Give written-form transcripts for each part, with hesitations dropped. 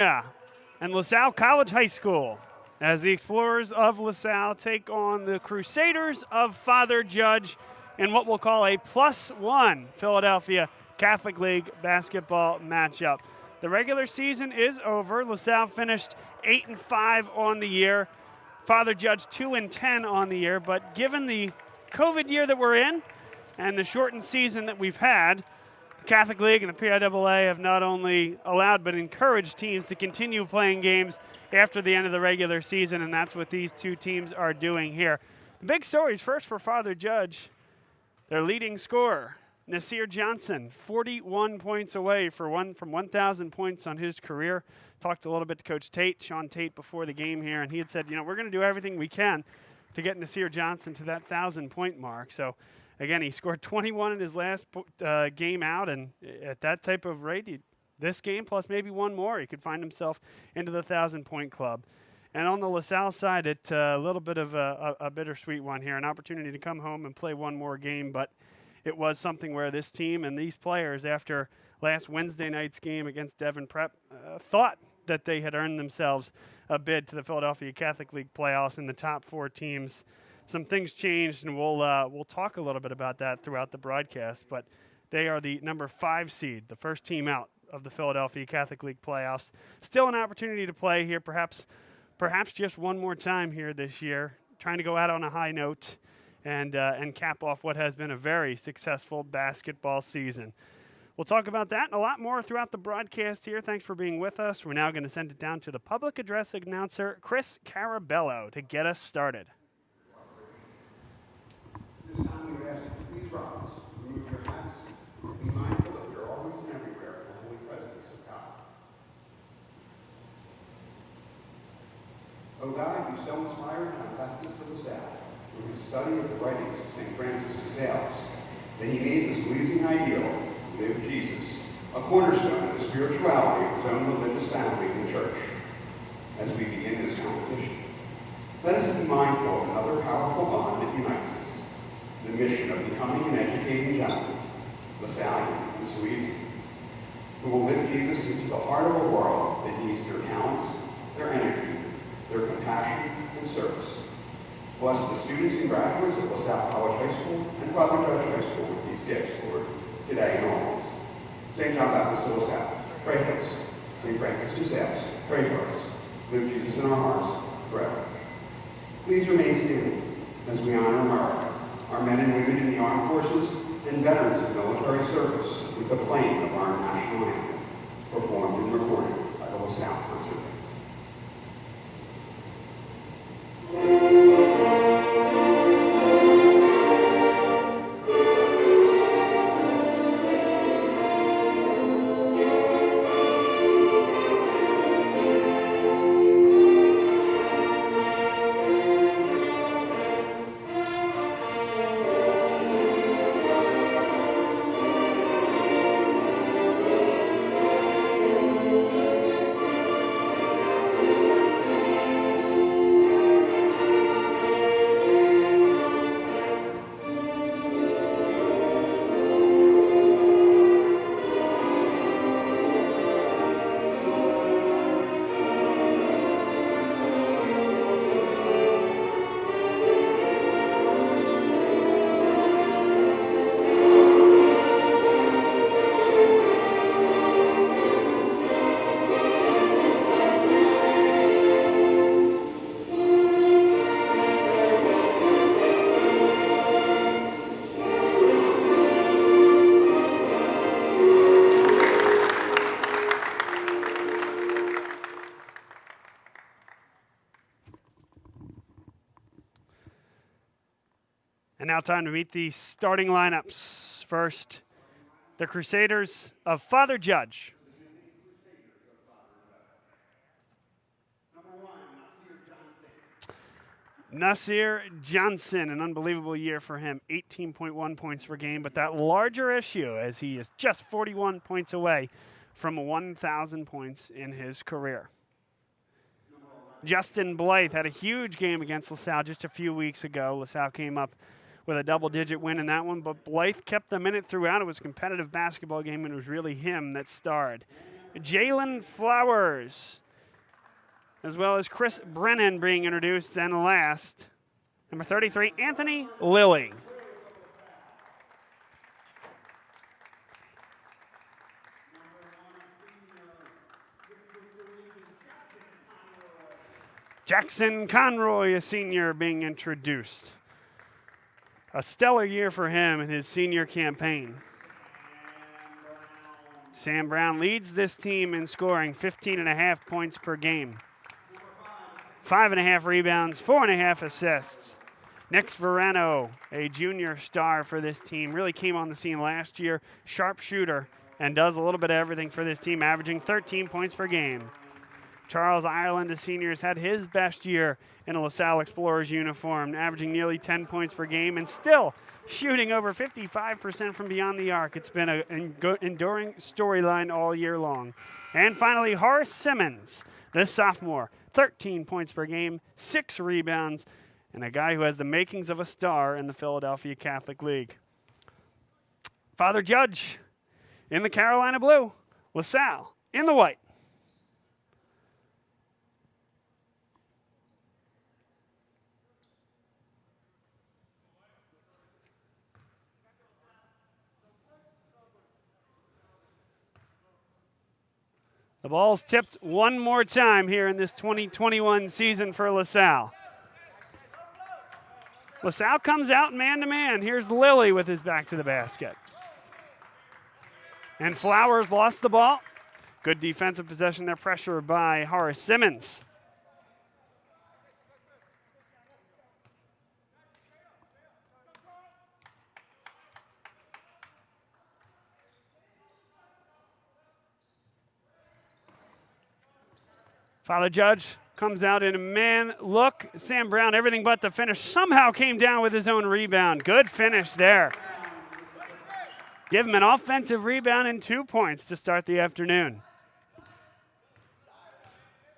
Yeah, and LaSalle College High School as the Explorers of LaSalle take on the Crusaders of Father Judge in what we'll call a +1 Philadelphia Catholic League basketball matchup. The regular season is over. LaSalle finished 8-5 on the year. Father Judge 2-10 on the year, but given the COVID year that we're in and the shortened season that we've had, the Catholic League and the PIAA have not only allowed but encouraged teams to continue playing games after the end of the regular season, and that's what these two teams are doing here. The big stories first for Father Judge. Their leading scorer, Nasir Johnson, 41 points away from 1,000 points on his career. Talked a little bit to Coach Tate, Sean Tate, before the game here, and he had said, we're going to do everything we can to get Nasir Johnson to that 1,000-point mark. So, again, he scored 21 in his last game out, and at that type of rate, this game plus maybe one more, he could find himself into the 1,000-point club. And on the LaSalle side, it's a little bit of a bittersweet one here, an opportunity to come home and play one more game, but it was something where this team and these players, after last Wednesday night's game against Devon Prep, thought that they had earned themselves a bid to the Philadelphia Catholic League playoffs in the top 4 teams. Some things changed, and we'll talk a little bit about that throughout the broadcast, but they are the number 5 seed, the first team out of the Philadelphia Catholic League playoffs. Still an opportunity to play here, perhaps just one more time here this year, trying to go out on a high note and cap off what has been a very successful basketball season. We'll talk about that and a lot more throughout the broadcast here. Thanks for being with us. We're now going to send it down to the public address announcer, Chris Carabello, to get us started. This time we ask you please rise, remove your hats, and be mindful that you're always and everywhere in the holy presence of God. O God, you so inspired John Baptist of LaSalle through his study of the writings of St. Francis of Sales, that he made the Salesian ideal, live Jesus, a cornerstone of the spirituality of his own religious family in the church. As we begin this competition, let us be mindful of another powerful bond that unites us, the mission of becoming and educating gentlemen, LaSallian and Salesian, who will live Jesus into the heart of a world that needs their talents, their energy, their compassion, and service. Bless the students and graduates of LaSalle College High School and Father Judge High School with these gifts, Lord, today and always. St. John Baptist of LaSalle, pray for us. St. Francis de Sales, pray for us. Live Jesus in our hearts forever. Please remain standing as we honor America, our men and women in the armed forces, and veterans of military service with the playing of our national anthem, performed and recorded by the LaSalle Concert Band. And now time to meet the starting lineups. First, the Crusaders of Father Judge. Nasir Johnson, an unbelievable year for him, 18.1 points per game, but that larger issue as he is just 41 points away from 1,000 points in his career. Justin Blythe had a huge game against LaSalle just a few weeks ago. LaSalle came up with a double-digit win in that one, but Blythe kept them in it throughout. It was a competitive basketball game, and it was really him that starred. Jalen Flowers, as well as Chris Brennan being introduced. And last, number 33, Anthony Lilly. Jackson Conroy, a senior, being introduced. A stellar year for him in his senior campaign. Sam Brown leads this team in scoring 15.5 points per game. 5.5 rebounds, 4.5 assists. Nick Verano, a junior star for this team, really came on the scene last year. Sharp shooter and does a little bit of everything for this team, averaging 13 points per game. Charles Ireland, a senior, has had his best year in a LaSalle Explorers uniform, averaging nearly 10 points per game and still shooting over 55% from beyond the arc. It's been an enduring storyline all year long. And finally, Horace Simmons, the sophomore, 13 points per game, 6 rebounds, and a guy who has the makings of a star in the Philadelphia Catholic League. Father Judge in the Carolina blue, LaSalle in the white. The ball's tipped one more time here in this 2021 season for LaSalle. LaSalle comes out man-to-man. Here's Lilly with his back to the basket. And Flowers lost the ball. Good defensive possession there, pressure by Horace Simmons. Father Judge comes out in a man look. Sam Brown, everything but the finish, somehow came down with his own rebound. Good finish there. Give him an offensive rebound and 2 points to start the afternoon.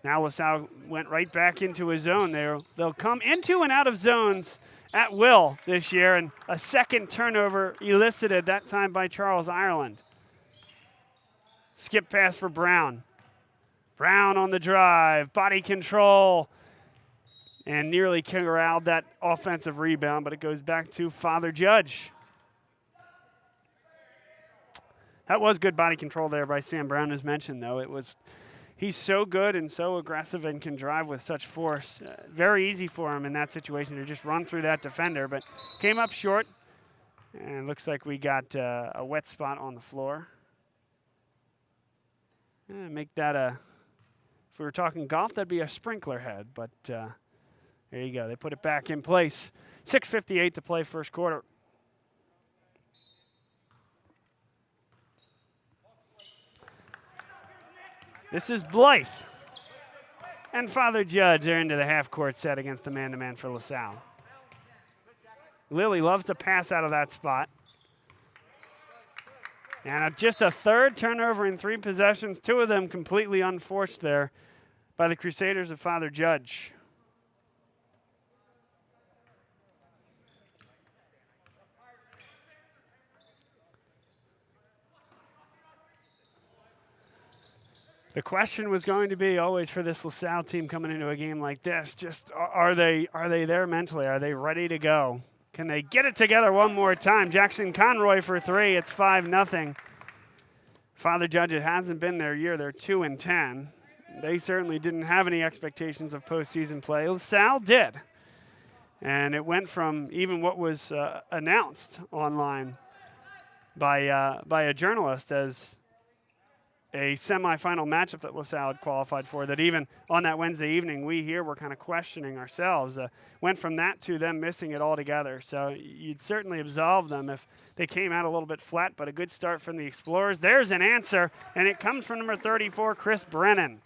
Now LaSalle went right back into a zone. They'll come into and out of zones at will this year, and a second turnover elicited, that time by Charles Ireland. Skip pass for Brown. Brown on the drive, body control, and nearly corralled that offensive rebound, but it goes back to Father Judge. That was good body control there by Sam Brown, as mentioned, though. He's so good and so aggressive and can drive with such force. Very easy for him in that situation to just run through that defender, but came up short, and looks like we got a wet spot on the floor. Make that if we were talking golf, that'd be a sprinkler head, but there you go. They put it back in place. 6:58 to play first quarter. This is Blythe. And Father Judge are into the half-court set against the man-to-man for LaSalle. Lilly loves to pass out of that spot. And just a third turnover in 3 possessions, 2 of them completely unforced there by the Crusaders of Father Judge. The question was going to be always for this LaSalle team coming into a game like this, just are they there mentally? Are they ready to go? Can they get it together one more time? Jackson Conroy for 3. It's 5-0. Father Judge, it hasn't been their year. They're 2-10. They certainly didn't have any expectations of postseason play. LaSalle did. And it went from even what was announced online by a journalist as a semifinal matchup that LaSalle had qualified for, that even on that Wednesday evening, we here were kind of questioning ourselves. Went from that to them missing it altogether. So you'd certainly absolve them if they came out a little bit flat, but a good start from the Explorers. There's an answer, and it comes from number 34, Chris Brennan.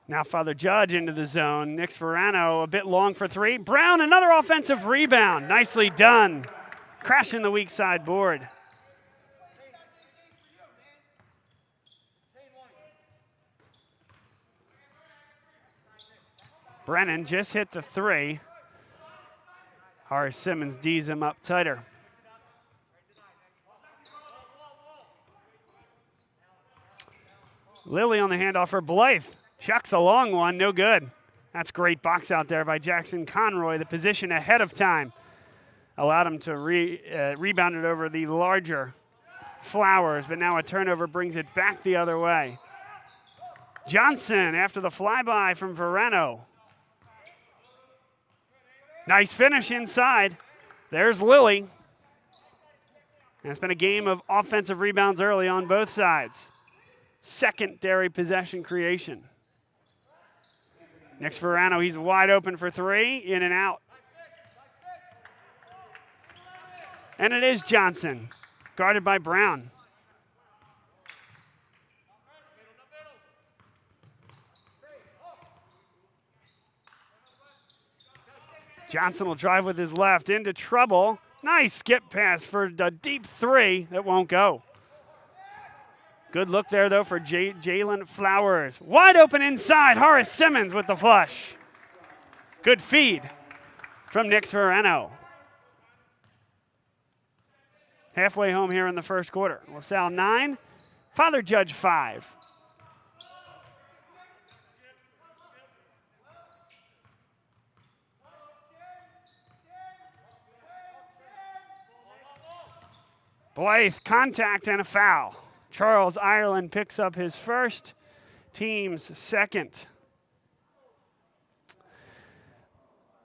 Now Father Judge into the zone. Nick Verano a bit long for 3. Brown, another offensive rebound. Nicely done. Crashing the weak side board. Brennan just hit the 3. Horace Simmons D's him up tighter. Lilly on the handoff for Blythe. Chucks a long one, no good. That's great box out there by Jackson Conroy. The position ahead of time allowed him to rebound it over the larger Flowers, but now a turnover brings it back the other way. Johnson after the flyby from Verano. Nice finish inside. There's Lilly. And it's been a game of offensive rebounds early on both sides. Secondary possession creation. Next Verano, he's wide open for three, in and out. And it is Johnson, guarded by Brown. Johnson will drive with his left into trouble. Nice skip pass for the deep three that won't go. Good look there, though, for Jalen Flowers. Wide open inside. Horace Simmons with the flush. Good feed from Nick Verano. Halfway home here in the first quarter. LaSalle 9, Father Judge 5. Blythe, contact and a foul. Charles Ireland picks up his first, team's second.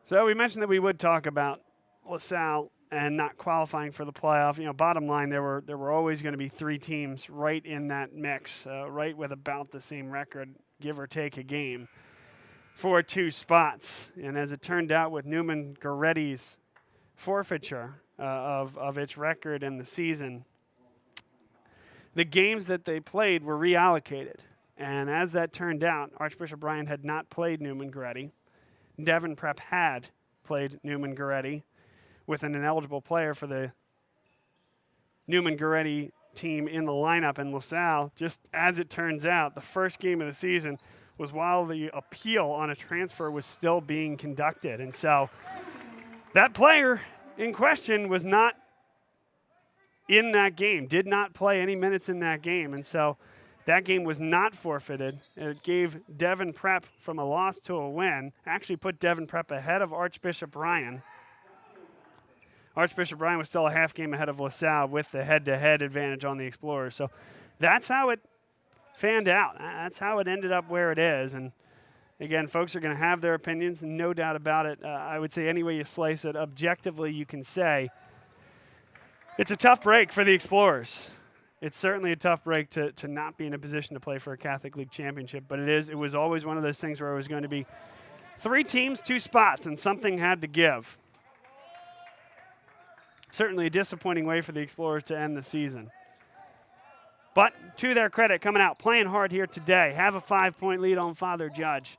So we mentioned that we would talk about LaSalle and not qualifying for the playoff. You know, bottom line, there were always going to be three teams right in that mix, right with about the same record, give or take a game, for two spots. And as it turned out with Newman Goretti's forfeiture of its record in the season, the games that they played were reallocated. And as that turned out, Archbishop Bryan had not played Newman Goretti. Devon Prep had played Newman Goretti with an ineligible player for the Newman Goretti team in the lineup. And LaSalle, just as it turns out, the first game of the season was while the appeal on a transfer was still being conducted. And so that player in question was not in that game, did not play any minutes in that game. And so that game was not forfeited. It gave Devon Prep from a loss to a win, actually put Devon Prep ahead of Archbishop Bryan. Archbishop Bryan was still a half game ahead of LaSalle with the head-to-head advantage on the Explorers. So that's how it fanned out. That's how it ended up where it is. And again, folks are going to have their opinions, no doubt about it. I would say any way you slice it, objectively you can say it's a tough break for the Explorers. It's certainly a tough break to not be in a position to play for a Catholic League championship, but it was always one of those things where it was going to be three teams, two spots, and something had to give. Certainly a disappointing way for the Explorers to end the season. But to their credit, coming out, playing hard here today, have a 5-point lead on Father Judge.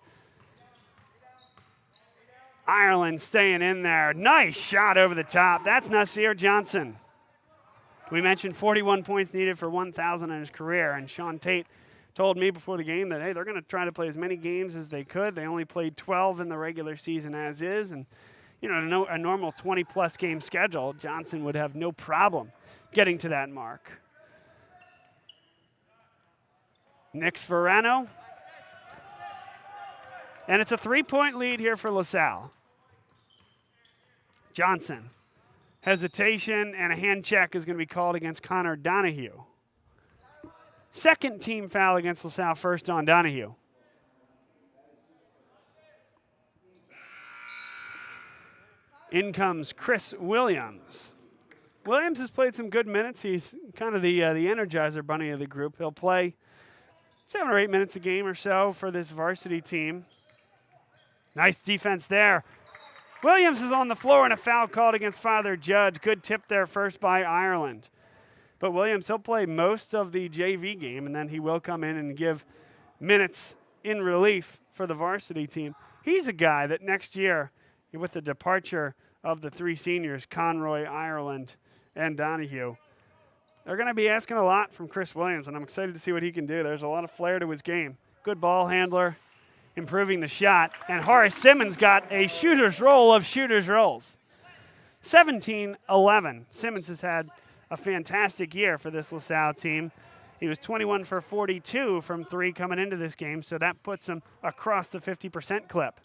Ireland staying in there. Nice shot over the top. That's Nasir Johnson. We mentioned 41 points needed for 1,000 in his career, and Sean Tate told me before the game that, hey, they're going to try to play as many games as they could. They only played 12 in the regular season as is, and you know, a normal 20-plus game schedule, Johnson would have no problem getting to that mark. Nix Verano. And it's a 3-point lead here for LaSalle. Johnson. Hesitation and a hand check is going to be called against Connor Donahue. Second team foul against LaSalle, first on Donahue. In comes Chris Williams. Williams has played some good minutes. He's kind of the energizer bunny of the group. He'll play 7 or 8 minutes a game or so for this varsity team. Nice defense there. Williams is on the floor and a foul called against Father Judge. Good tip there first by Ireland. But Williams, he'll play most of the JV game, and then he will come in and give minutes in relief for the varsity team. He's a guy that next year, with the departure of the three seniors, Conroy, Ireland, and Donahue, they're going to be asking a lot from Chris Williams, and I'm excited to see what he can do. There's a lot of flair to his game. Good ball handler, improving the shot, and Horace Simmons got a shooter's roll of shooter's rolls. 17-11. Simmons has had a fantastic year for this LaSalle team. He was 21 for 42 from 3 coming into this game, so that puts him across the 50% clip.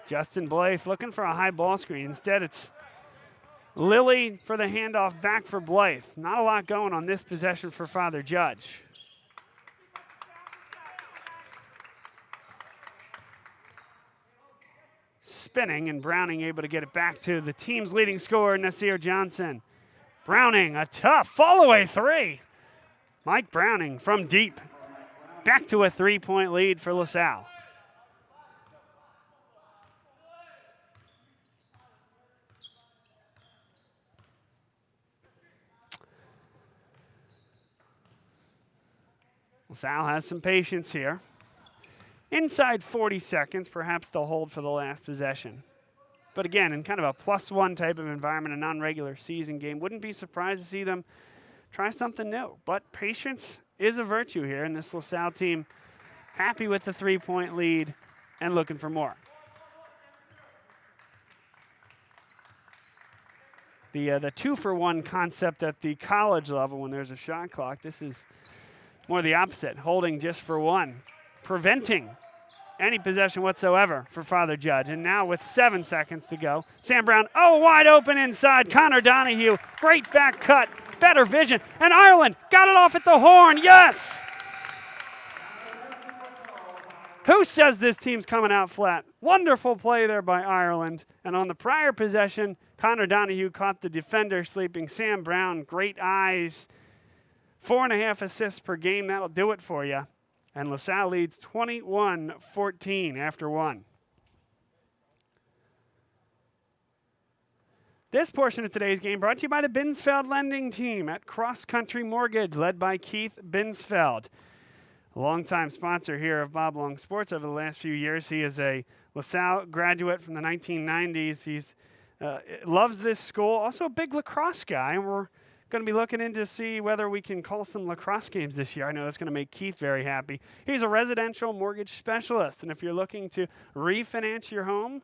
Justin Blythe looking for a high ball screen. Instead, it's Lilly for the handoff back for Blythe. Not a lot going on this possession for Father Judge. Spinning, and Browning able to get it back to the team's leading scorer, Nasir Johnson. Browning, a tough fall-away 3. Mike Browning from deep. Back to a 3-point lead for LaSalle. LaSalle has some patience here. Inside 40 seconds, perhaps they'll hold for the last possession. But again, in kind of a +1 type of environment, a non-regular season game, wouldn't be surprised to see them try something new. But patience is a virtue here, and this LaSalle team happy with the 3-point lead and looking for more. The 2-for-1 concept at the college level when there's a shot clock, this is more the opposite, holding just for 1, preventing any possession whatsoever for Father Judge. And now with 7 seconds to go, Sam Brown, wide open inside. Connor Donahue, great back cut, better vision. And Ireland got it off at the horn, yes! Who says this team's coming out flat? Wonderful play there by Ireland. And on the prior possession, Connor Donahue caught the defender sleeping. Sam Brown, great eyes. 4.5 assists per game, that'll do it for you. And LaSalle leads 21-14 after 1. This portion of today's game brought to you by the Binsfeld Lending Team at Cross Country Mortgage, led by Keith Binsfeld. A longtime sponsor here of Bob Long Sports over the last few years. He is a LaSalle graduate from the 1990s. He's loves this school, also a big lacrosse guy, and we're going to be looking in to see whether we can call some lacrosse games this year. I know that's going to make Keith very happy. He's a residential mortgage specialist, and if you're looking to refinance your home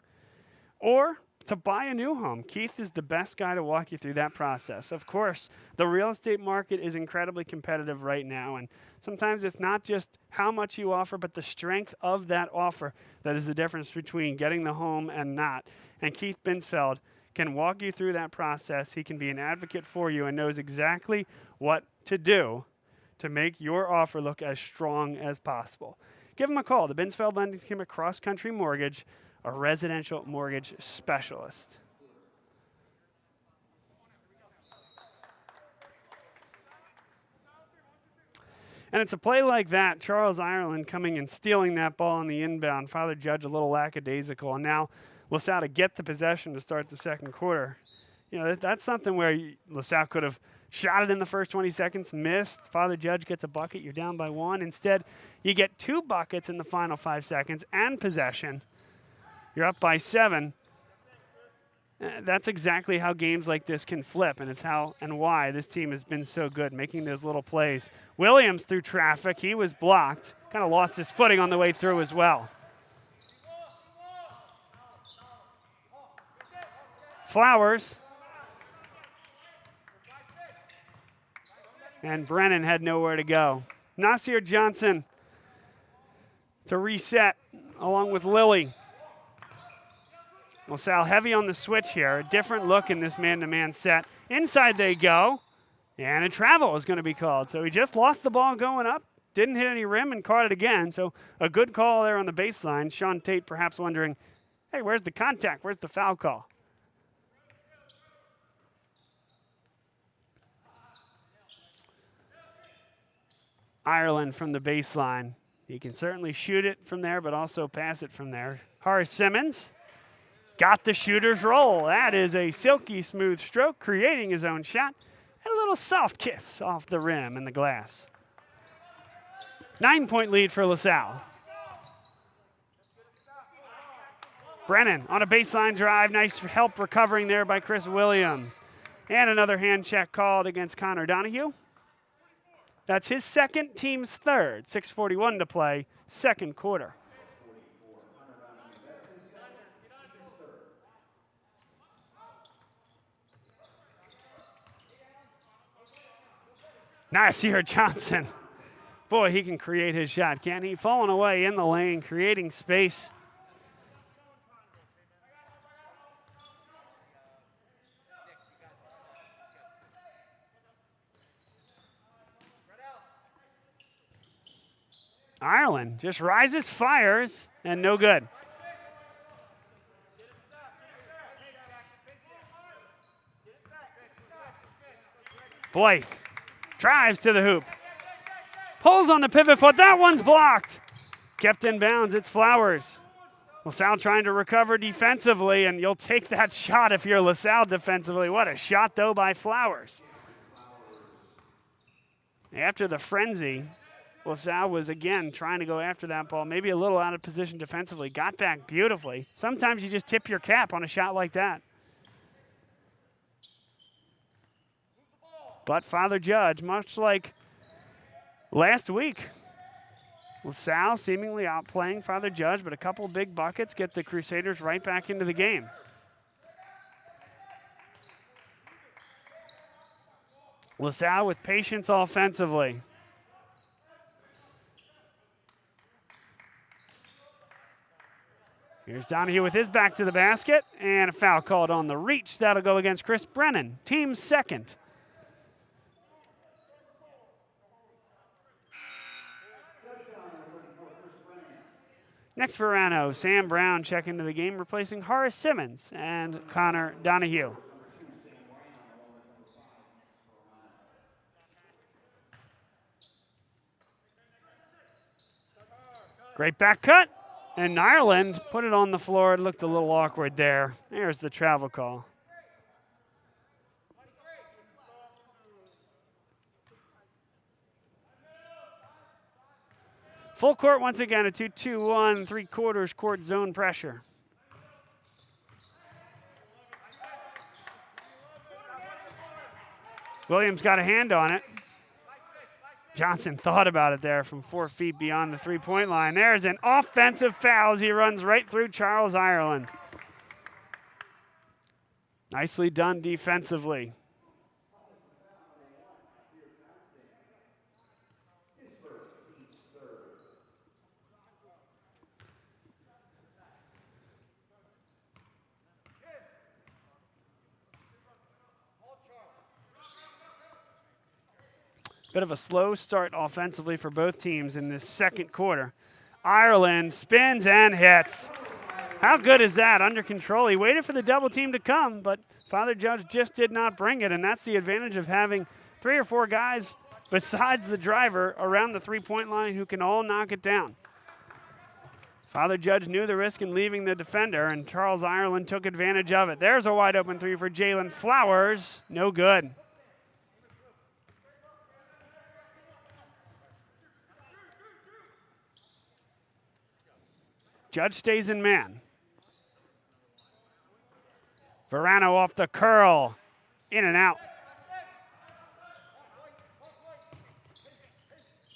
or to buy a new home, Keith is the best guy to walk you through that process. Of course, the real estate market is incredibly competitive right now, and sometimes it's not just how much you offer, but the strength of that offer that is the difference between getting the home and not. And Keith Binsfeld can walk you through that process. He can be an advocate for you and knows exactly what to do to make your offer look as strong as possible. Give him a call. The Binsfeld Lending Team at Cross Country Mortgage, a residential mortgage specialist. And it's a play like that, Charles Ireland coming and stealing that ball on the inbound. Father Judge a little lackadaisical, and now LaSalle to get the possession to start the second quarter. You know, that's something where LaSalle could have shot it in the first 20 seconds, missed. Father Judge gets a bucket, you're down by 1. Instead, you get 2 buckets in the final 5 seconds and possession. You're up by 7. That's exactly how games like this can flip, and it's how and why this team has been so good, making those little plays. Williams through traffic. He was blocked. Kind of lost his footing on the way through as well. Flowers. And Brennan had nowhere to go. Nasir Johnson to reset along with Lilly. LaSalle heavy on the switch here. A different look in this man-to-man set. Inside they go. And a travel is going to be called. So he just lost the ball going up. Didn't hit any rim and caught it again. So a good call there on the baseline. Sean Tate perhaps wondering, hey, where's the contact? Where's the foul call? Ireland from the baseline. He can certainly shoot it from there, but also pass it from there. Horace Simmons got the shooter's roll. That is a silky smooth stroke, creating his own shot. And a little soft kiss off the rim and the glass. 9-point lead for LaSalle. Brennan on a baseline drive. Nice help recovering there by Chris Williams. And another hand check called against Connor Donahue. That's his second, team's third. 6:41 to play, second quarter. Nice here, Johnson. Boy, he can create his shot, can't he? Falling away in the lane, creating space. Ireland just rises, fires, and no good. Blythe drives to the hoop. Pulls on the pivot foot. That one's blocked. Kept in bounds. It's Flowers. LaSalle trying to recover defensively, and you'll take that shot if you're LaSalle defensively. What a shot, though, by Flowers. After the frenzy, LaSalle was, again, trying to go after that ball. Maybe a little out of position defensively. Got back beautifully. Sometimes you just tip your cap on a shot like that. But Father Judge, much like last week, LaSalle seemingly outplaying Father Judge, but a couple big buckets get the Crusaders right back into the game. LaSalle with patience offensively. Here's Donahue with his back to the basket, and a foul called on the reach. That'll go against Chris Brennan, team's second. Next for Rano, Sam Brown checking into the game, replacing Horace Simmons and Connor Donahue. Great back cut, and Ireland put it on the floor. It looked a little awkward there. There's the travel call. Full court once again, a 2-2-1, 3/4 court zone pressure. Williams got a hand on it. Johnson thought about it there from 4 feet beyond the three-point line. There's an offensive foul as he runs right through Charles Ireland. Nicely done defensively. Bit of a slow start offensively for both teams in this second quarter. Ireland spins and hits. How good is that? Under control. He waited for the double team to come, but Father Judge just did not bring it, and that's the advantage of having 3 or 4 guys besides the driver around the three-point line who can all knock it down. Father Judge knew the risk in leaving the defender, and Charles Ireland took advantage of it. There's a wide open three for Jalen Flowers. No good. Judge stays in man. Verano off the curl. In and out.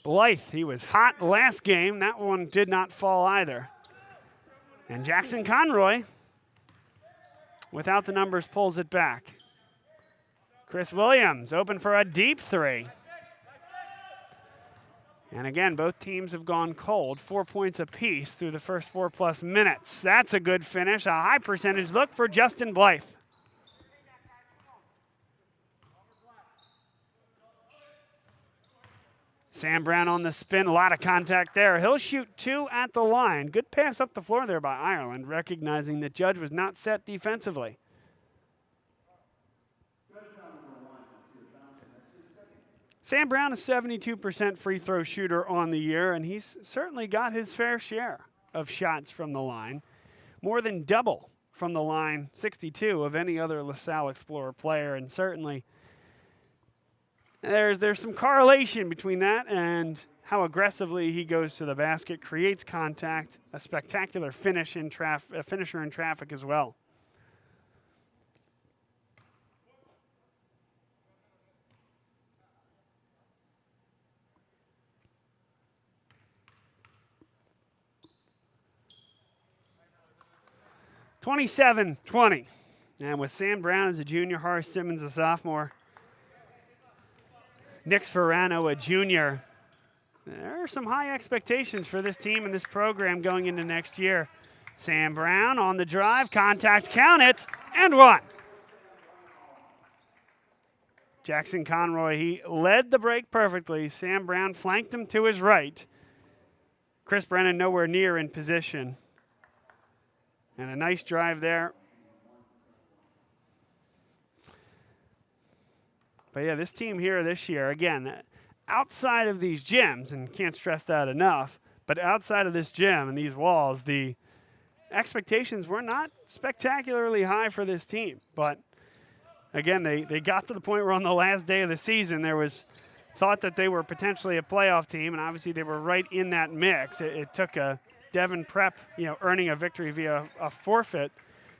Blythe, he was hot last game. That one did not fall either. And Jackson Conroy, without the numbers, pulls it back. Chris Williams open for a deep three. And again, both teams have gone cold, 4 points apiece through the first 4+ minutes. That's a good finish, a high percentage look for Justin Blythe. Sam Brown on the spin, a lot of contact there. He'll shoot 2 at the line. Good pass up the floor there by Ireland, recognizing that Judge was not set defensively. Sam Brown, a 72% free throw shooter on the year, and he's certainly got his fair share of shots from the line. More than double from the line, 62 of any other LaSalle Explorer player, and certainly there's some correlation between that and how aggressively he goes to the basket, creates contact, a spectacular finisher in traffic as well. 27-20. And with Sam Brown as a junior, Horace Simmons a sophomore, Nick Ferrano a junior, there are some high expectations for this team and this program going into next year. Sam Brown on the drive, contact, count it, and one. Jackson Conroy, he led the break perfectly. Sam Brown flanked him to his right. Chris Brennan nowhere near in position. And a nice drive there. But yeah, this team here this year, again, outside of these gyms, and can't stress that enough, but outside of this gym and these walls, the expectations were not spectacularly high for this team. But again, they got to the point where on the last day of the season, there was thought that they were potentially a playoff team, and obviously they were right in that mix. It took a Devon Prep, earning a victory via a forfeit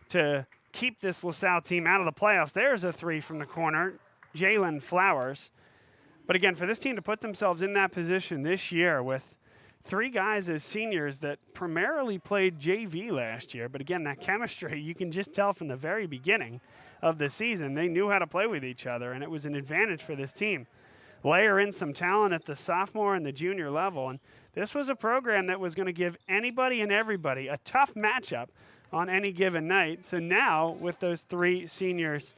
to keep this LaSalle team out of the playoffs. There's a three from the corner, Jalen Flowers. But again, for this team to put themselves in that position this year with three guys as seniors that primarily played JV last year, but again, that chemistry, you can just tell from the very beginning of the season, they knew how to play with each other, and it was an advantage for this team. Layer in some talent at the sophomore and the junior level, and this was a program that was going to give anybody and everybody a tough matchup on any given night. So now, with those three seniors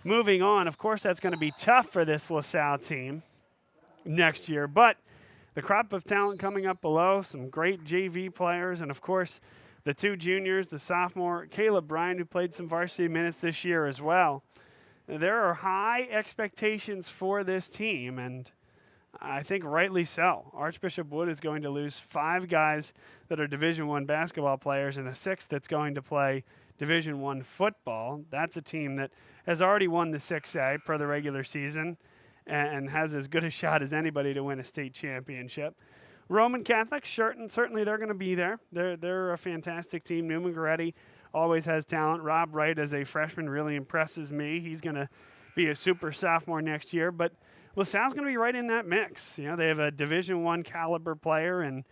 moving on, of course that's going to be tough for this LaSalle team next year, but the crop of talent coming up below, some great JV players, and of course the two juniors, the sophomore Caleb Bryan, who played some varsity minutes this year as well. There are high expectations for this team, and I think rightly so. Archbishop Wood is going to lose 5 guys that are Division I basketball players and a 6th that's going to play Division I football. That's a team that has already won the 6A per the regular season and has as good a shot as anybody to win a state championship. Roman Catholics, certainly they're going to be there. They're a fantastic team. Newman Goretti always has talent. Rob Wright as a freshman really impresses me. He's going to be a super sophomore next year. But LaSalle's going to be right in that mix. They have a Division I caliber player and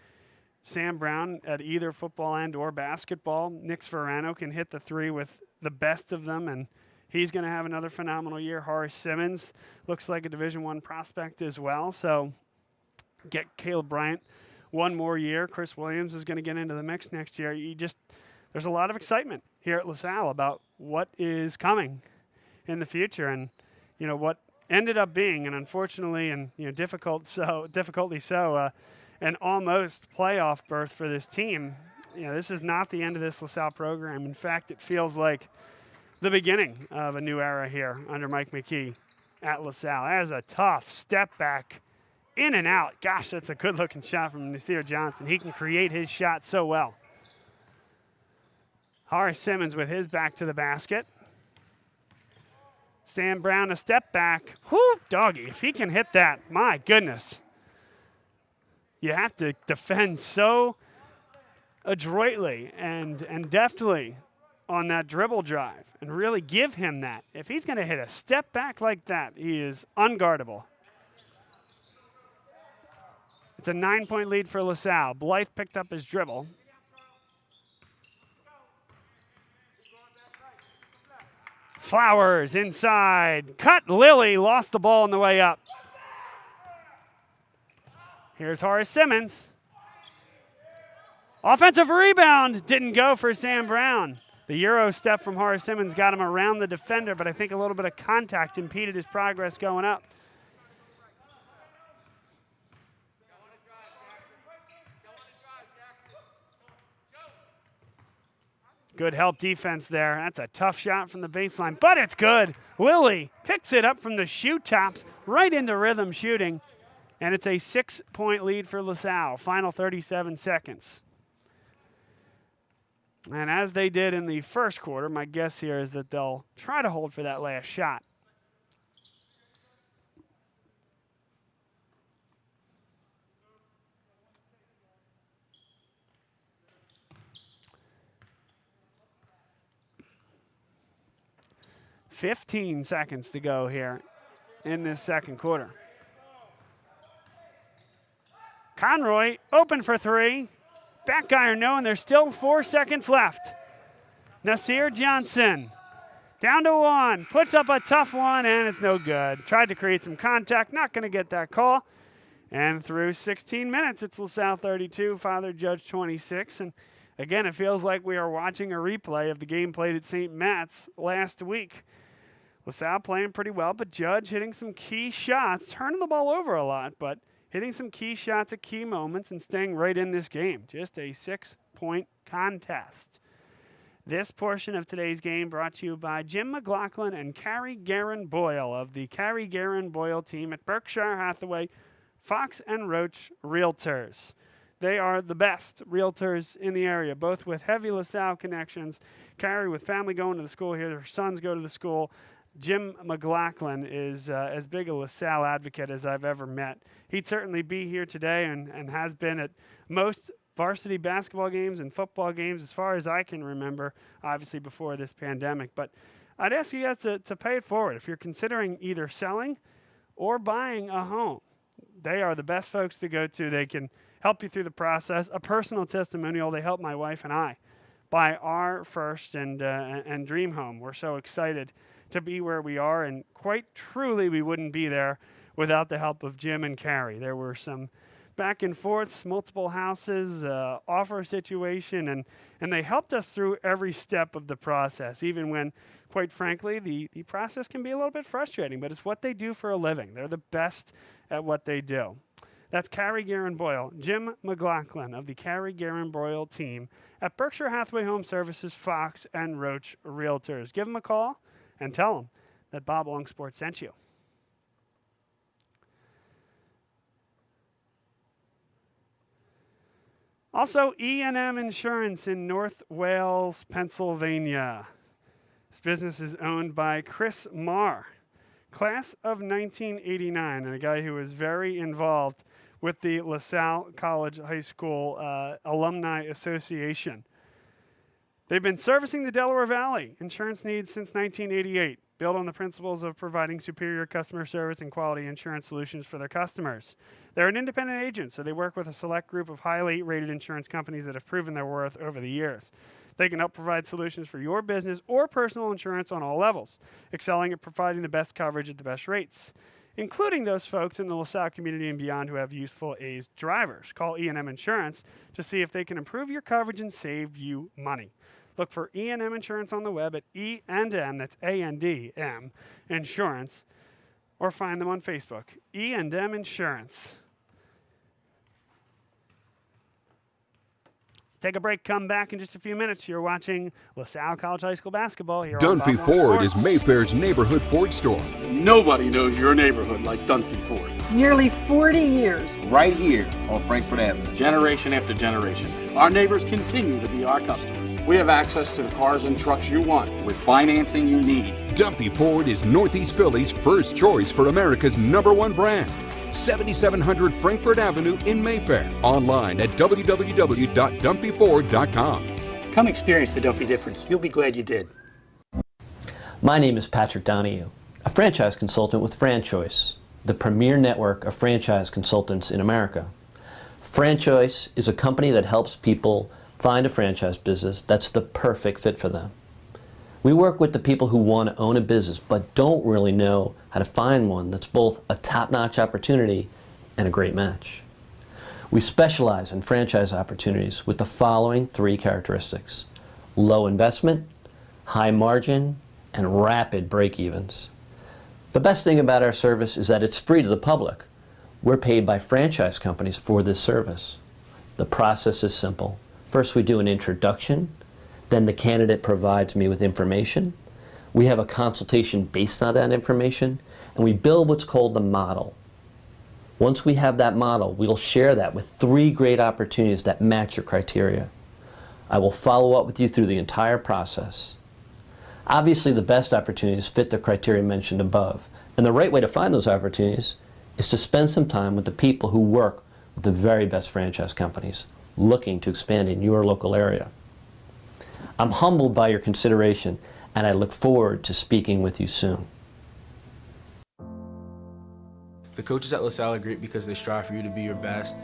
Sam Brown at either football and or basketball. Nick Ferrano can hit the three with the best of them, and he's going to have another phenomenal year. Horace Simmons looks like a Division I prospect as well. So get Caleb Bryant one more year. Chris Williams is going to get into the mix next year. There's a lot of excitement here at LaSalle about what is coming in the future, and what ended up being, and unfortunately, and difficultly so, an almost playoff berth for this team. This is not the end of this LaSalle program. In fact, it feels like the beginning of a new era here under Mike McKee at LaSalle. That is a tough step back, in and out. Gosh, that's a good-looking shot from Nasir Johnson. He can create his shot so well. Horace Simmons with his back to the basket. Sam Brown a step back. Whoo, doggy, if he can hit that, my goodness. You have to defend so adroitly and deftly on that dribble drive and really give him that. If he's going to hit a step back like that, he is unguardable. It's a 9-point lead for LaSalle. Blythe picked up his dribble. Flowers inside. Cut Lilly, lost the ball on the way up. Here's Horace Simmons. Offensive rebound. Didn't go for Sam Brown. The Euro step from Horace Simmons got him around the defender, but I think a little bit of contact impeded his progress going up. Good help defense there. That's a tough shot from the baseline, but it's good. Lilly picks it up from the shoe tops right into rhythm shooting, and it's a 6-point lead for LaSalle. Final 37 seconds. And as they did in the first quarter, my guess here is that they'll try to hold for that last shot. "15 seconds to go here in this second quarter. Conroy open for three. Back iron no, and there's still 4 seconds left. Nasir Johnson, down to one, puts up a tough one, and it's no good. Tried to create some contact, not going to get that call. And through 16 minutes, it's LaSalle 32, Father Judge 26. And again, it feels like we are watching a replay of the game played at St. Matt's last week. LaSalle playing pretty well, but Judge hitting some key shots, turning the ball over a lot, but hitting some key shots at key moments and staying right in this game. Just a 6-point contest. This portion of today's game brought to you by Jim McLaughlin and Carrie Guerin Boyle of the Carrie Guerin Boyle team at Berkshire Hathaway Fox and Roach Realtors. They are the best realtors in the area, both with heavy LaSalle connections. Carrie with family going to the school here, her sons go to the school. Jim McLaughlin is as big a LaSalle advocate as I've ever met. He'd certainly be here today and has been at most varsity basketball games and football games as far as I can remember, obviously before this pandemic. But I'd ask you guys to pay it forward. If you're considering either selling or buying a home, they are the best folks to go to. They can help you through the process. A personal testimonial, they helped my wife and I buy our first and dream home. We're so excited to be where we are, and quite truly we wouldn't be there without the help of Jim and Carrie. There were some back and forths, multiple houses, offer situation, and they helped us through every step of the process, even when, quite frankly, the process can be a little bit frustrating, but it's what they do for a living. They're the best at what they do. That's Carrie Guerin Boyle, Jim McLaughlin of the Carrie Guerin Boyle team at Berkshire Hathaway Home Services, Fox and Roach Realtors. Give them a call and tell them that Bob Long Sports sent you. Also, E&M Insurance in North Wales, Pennsylvania. This business is owned by Chris Marr, class of 1989, and a guy who was very involved with the LaSalle College High School Alumni Association. They've been servicing the Delaware Valley insurance needs since 1988, built on the principles of providing superior customer service and quality insurance solutions for their customers. They're an independent agent, so they work with a select group of highly rated insurance companies that have proven their worth over the years. They can help provide solutions for your business or personal insurance on all levels, excelling at providing the best coverage at the best rates, including those folks in the LaSalle community and beyond who have useful aged drivers. Call E&M Insurance to see if they can improve your coverage and save you money. Look for E&M Insurance on the web at E&M, that's A-N-D-M, Insurance, or find them on Facebook, E&M Insurance. Take a break, come back in just a few minutes. You're watching LaSalle College High School basketball here on Dunphy Bob Long Ford is Sports. Mayfair's neighborhood Ford store. Nobody knows your neighborhood like Dunphy Ford. Nearly 40 years. Right here on Frankfurt Avenue. Generation after generation, our neighbors continue to be our customers. We have access to the cars and trucks you want with financing you need. Dunphy Ford is Northeast Philly's first choice for America's #1 brand. 7700 Frankfurt Avenue in Mayfair. Online at www.dunphyford.com. Come experience the Dunphy difference. You'll be glad you did. My name is Patrick Donahue, a franchise consultant with FranChoice, the premier network of franchise consultants in America. FranChoice is a company that helps people find a franchise business that's the perfect fit for them. We work with the people who want to own a business but don't really know how to find one that's both a top-notch opportunity and a great match. We specialize in franchise opportunities with the following 3 characteristics: low investment, high margin, and rapid break-evens. The best thing about our service is that it's free to the public. We're paid by franchise companies for this service. The process is simple. First, we do an introduction. Then the candidate provides me with information. We have a consultation based on that information, and we build what's called the model. Once we have that model, we'll share that with 3 great opportunities that match your criteria. I will follow up with you through the entire process. Obviously, the best opportunities fit the criteria mentioned above, and the right way to find those opportunities is to spend some time with the people who work with the very best franchise companies looking to expand in your local area. I'm humbled by your consideration, and I look forward to speaking with you soon. The coaches at LaSalle are great because they strive for you to be your best.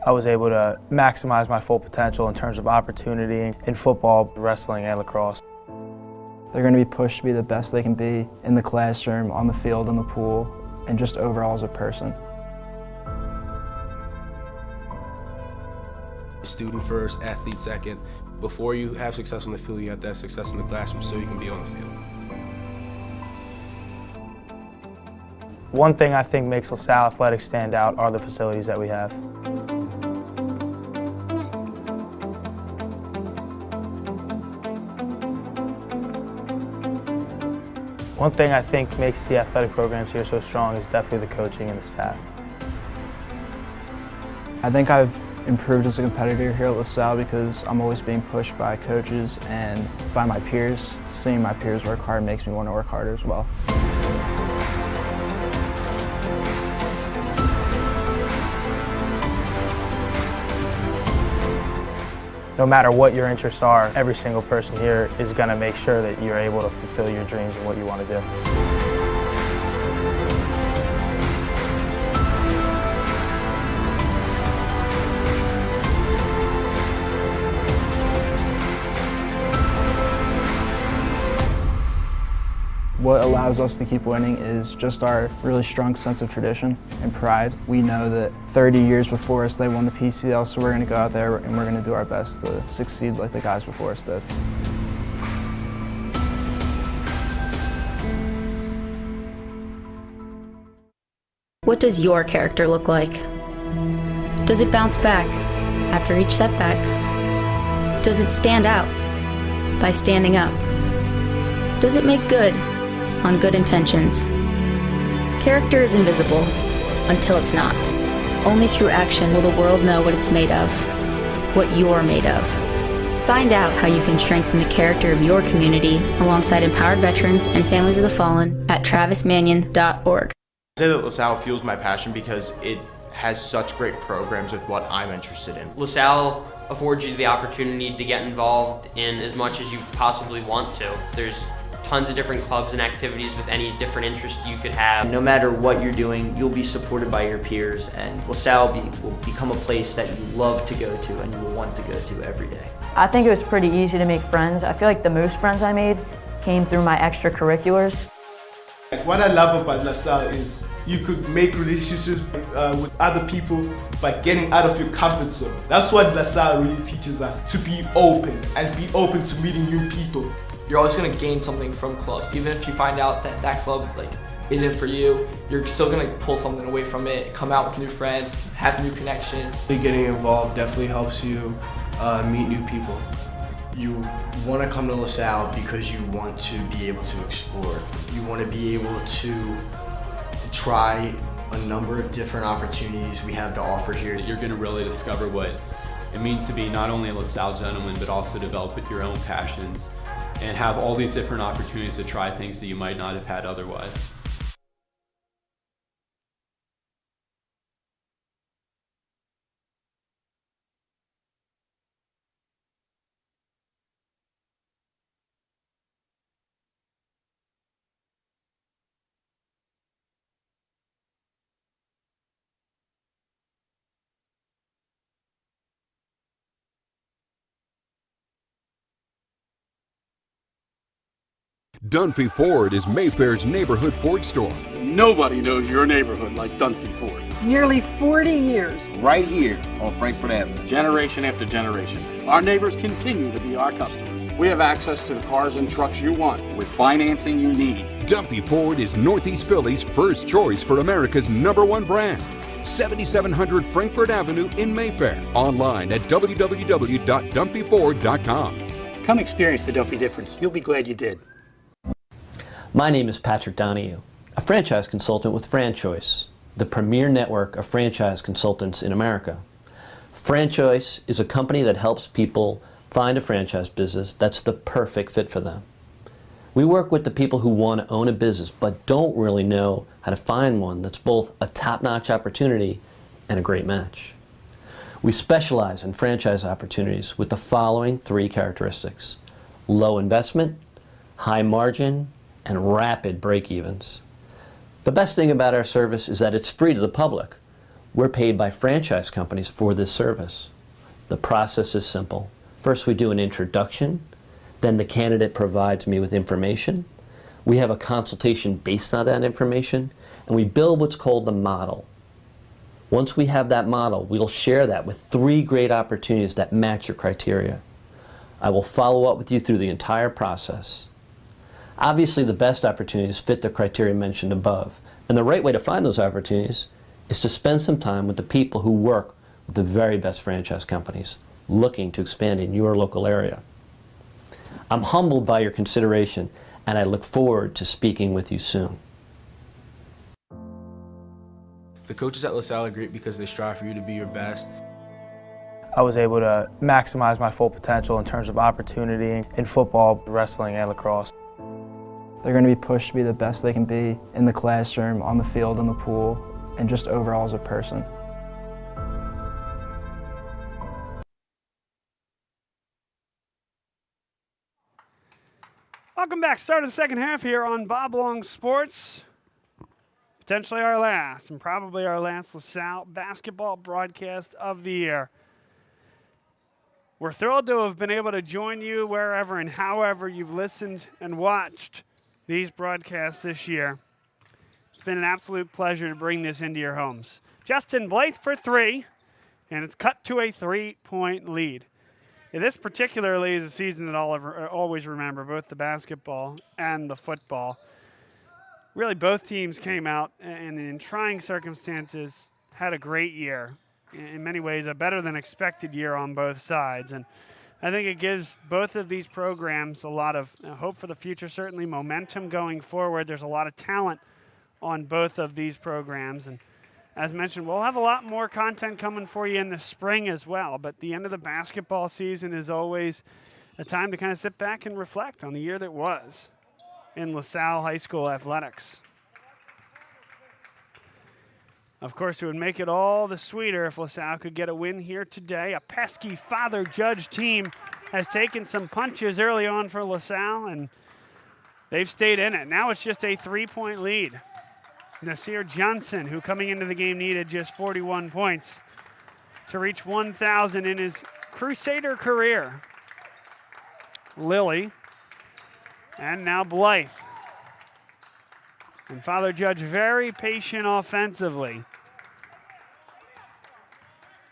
I was able to maximize my full potential in terms of opportunity in football, wrestling, and lacrosse. They're going to be pushed to be the best they can be in the classroom, on the field, in the pool, and just overall as a person. Student first, athlete second. Before you have success on the field, you have to have success in the classroom so you can be on the field. One thing I think makes LaSalle Athletics stand out are the facilities that we have. One thing I think makes the athletic programs here so strong is definitely the coaching and the staff. I think I've improved as a competitor here at LaSalle because I'm always being pushed by coaches and by my peers. Seeing my peers work hard makes me want to work harder as well. No matter what your interests are, every single person here is going to make sure that you're able to fulfill your dreams and what you want to do. What allows us to keep winning is just our really strong sense of tradition and pride. We know that 30 years before us they won the PCL, so we're going to go out there and we're going to do our best to succeed like the guys before us did. What does your character look like? Does it bounce back after each setback? Does it stand out by standing up? Does it make good on good intentions? Character is invisible until it's not. Only through action will the world know what it's made of, what you're made of. Find out how you can strengthen the character of your community alongside empowered veterans and families of the fallen at travismanion.org. I say that LaSalle fuels my passion because it has such great programs with what I'm interested in. LaSalle affords you the opportunity to get involved in as much as you possibly want to. There's tons of different clubs and activities with any different interest you could have. No matter what you're doing, you'll be supported by your peers, and LaSalle will become a place that you love to go to and you will want to go to every day. I think it was pretty easy to make friends. I feel like the most friends I made came through my extracurriculars. What I love about LaSalle is you could make relationships with other people by getting out of your comfort zone. That's what LaSalle really teaches us, to be open and be open to meeting new people. You're always going to gain something from clubs. Even if you find out that that club isn't for you, you're still going to pull something away from it, come out with new friends, have new connections. Getting involved definitely helps you meet new people. You want to come to LaSalle because you want to be able to explore. You want to be able to try a number of different opportunities we have to offer here. You're going to really discover what it means to be not only a LaSalle gentleman, but also develop your own passions and have all these different opportunities to try things that you might not have had otherwise. Dunphy Ford is Mayfair's neighborhood Ford store. Nobody knows your neighborhood like Dunphy Ford. Nearly 40 years. Right here on Frankfurt Avenue. Generation after generation, our neighbors continue to be our customers. We have access to the cars and trucks you want with financing you need. Dunphy Ford is Northeast Philly's first choice for America's #1 brand. 7700 Frankfurt Avenue in Mayfair. Online at www.dunphyford.com. Come experience the Dunphy difference. You'll be glad you did. My name is Patrick Donahue, a franchise consultant with FranChoice, the premier network of franchise consultants in America. FranChoice is a company that helps people find a franchise business that's the perfect fit for them. We work with the people who want to own a business but don't really know how to find one that's both a top-notch opportunity and a great match. We specialize in franchise opportunities with the following 3 characteristics: low investment, high margin, and rapid break-evens. The best thing about our service is that it's free to the public. We're paid by franchise companies for this service. The process is simple. First, we do an introduction. Then the candidate provides me with information. We have a consultation based on that information, and we build what's called the model. Once we have that model, we'll share that with 3 great opportunities that match your criteria. I will follow up with you through the entire process. Obviously, the best opportunities fit the criteria mentioned above, and the right way to find those opportunities is to spend some time with the people who work with the very best franchise companies looking to expand in your local area. I'm humbled by your consideration, and I look forward to speaking with you soon. The coaches at LaSalle are great because they strive for you to be your best. I was able to maximize my full potential in terms of opportunity in football, wrestling, and lacrosse. They're going to be pushed to be the best they can be in the classroom, on the field, in the pool, and just overall as a person. Welcome back. Start of the second half here on Bob Long Sports. Potentially our last, and probably our last LaSalle basketball broadcast of the year. We're thrilled to have been able to join you wherever and however you've listened and watched these broadcasts this year. It's been an absolute pleasure to bring this into your homes. Justin Blythe for 3, and it's cut to a 3-point lead. Yeah, this particularly is a season that I'll always remember, both the basketball and the football. Really, both teams came out and in trying circumstances had a great year. In many ways, a better than expected year on both sides. And I think it gives both of these programs a lot of hope for the future, certainly momentum going forward. There's a lot of talent on both of these programs. And as mentioned, we'll have a lot more content coming for you in the spring as well. But the end of the basketball season is always a time to kind of sit back and reflect on the year that was in LaSalle High School athletics. Of course, it would make it all the sweeter if LaSalle could get a win here today. A pesky Father Judge team has taken some punches early on for LaSalle, and they've stayed in it. Now it's just a 3-point lead. Nasir Johnson, who coming into the game needed just 41 points to reach 1,000 in his Crusader career. Lilly, and now Blythe. And Father Judge very patient offensively.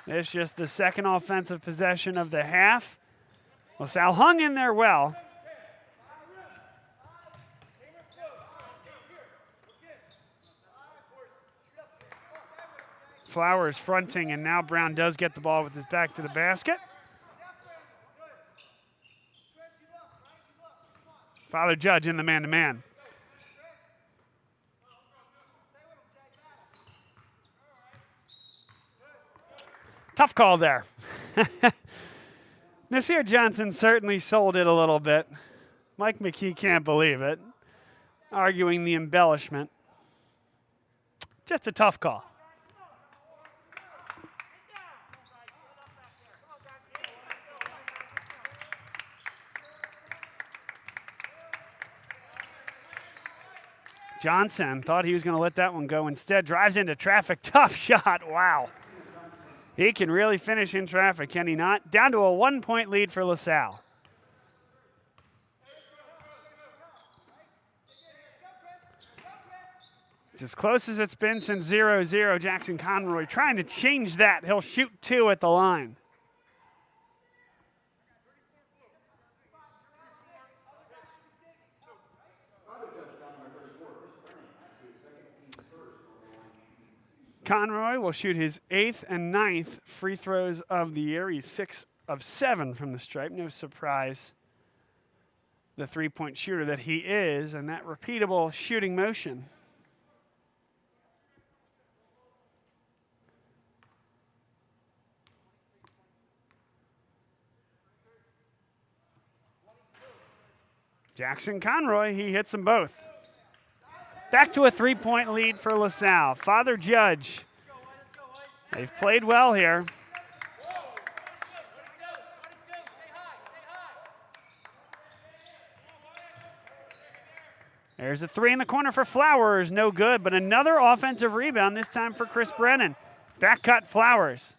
It's just the second offensive possession of the half. LaSalle hung in there well. Flowers fronting, and now Brown does get the ball with his back to the basket. Father Judge in the man-to-man. Tough call there. Nasir Johnson certainly sold it a little bit. Mike McKee can't believe it, arguing the embellishment. Just a tough call. Johnson thought he was going to let that one go. Instead, drives into traffic. Tough shot. Wow. He can really finish in traffic, can he not? Down to a 1-point lead for LaSalle. It's as close as it's been since 0-0. Jackson Conroy trying to change that. He'll shoot 2 at the line. Conroy will shoot his 8th and 9th free throws of the year. He's 6 of 7 from the stripe. No surprise, the 3-point shooter that he is, and that repeatable shooting motion. Jackson Conroy, he hits them both. Back to a 3-point lead for LaSalle. Father Judge, they've played well here. There's a 3 in the corner for Flowers, no good, but another offensive rebound, this time for Chris Brennan. Back cut Flowers.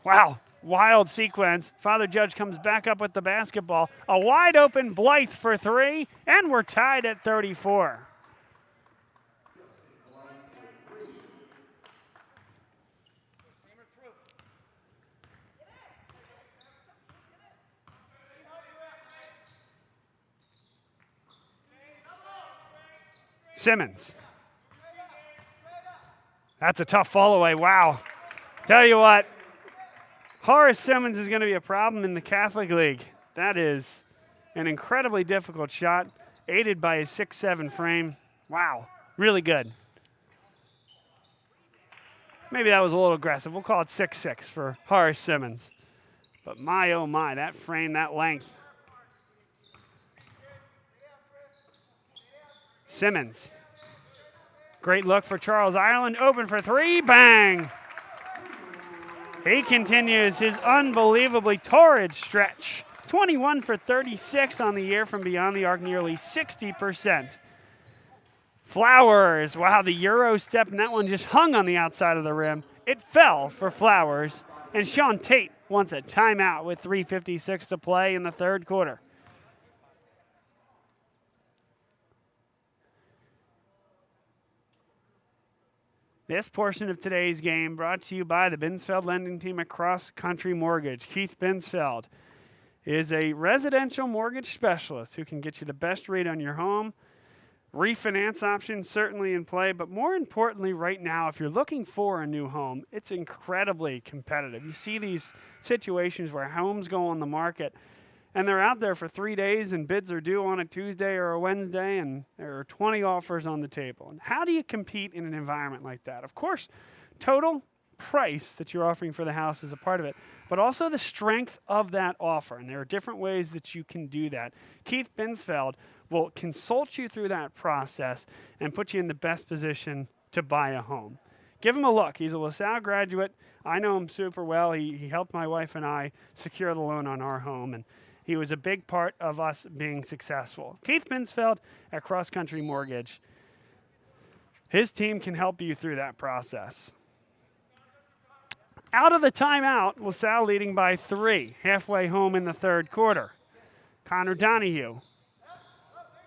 Wow, wild sequence. Father Judge comes back up with the basketball. A wide open Blythe for three, and we're tied at 34. Simmons. That's a tough fall away. Wow. Tell you what, Horace Simmons is going to be a problem in the Catholic League. That is an incredibly difficult shot, aided by his 6'7" frame. Wow, really good. Maybe that was a little aggressive. We'll call it 6'6" for Horace Simmons. But my, oh my, that frame, that length. Simmons. Great look for Charles Ireland. Open for three. Bang! He continues his unbelievably torrid stretch. 21 for 36 on the year from beyond the arc, nearly 60%. Flowers. Wow, the Euro step, and that one just hung on the outside of the rim. It fell for Flowers. And Sean Tate wants a timeout with 3:56 to play in the third quarter. This portion of today's game brought to you by the Binsfeld lending team at Cross Country Mortgage. Keith Binsfeld is a residential mortgage specialist who can get you the best rate on your home. Refinance options certainly in play, but more importantly right now, if you're looking for a new home, it's incredibly competitive. You see these situations where homes go on the market and they're out there for 3 days and bids are due on a Tuesday or a Wednesday and there are 20 offers on the table. And how do you compete in an environment like that? Of course, total price that you're offering for the house is a part of it, but also the strength of that offer. And there are different ways that you can do that. Keith Binsfeld will consult you through that process and put you in the best position to buy a home. Give him a look. He's a LaSalle graduate. I know him super well. He helped my wife and I secure the loan on our home, and he was a big part of us being successful. Keith Binsfeld at Cross Country Mortgage. His team can help you through that process. Out of the timeout, LaSalle leading by 3, halfway home in the third quarter. Connor Donahue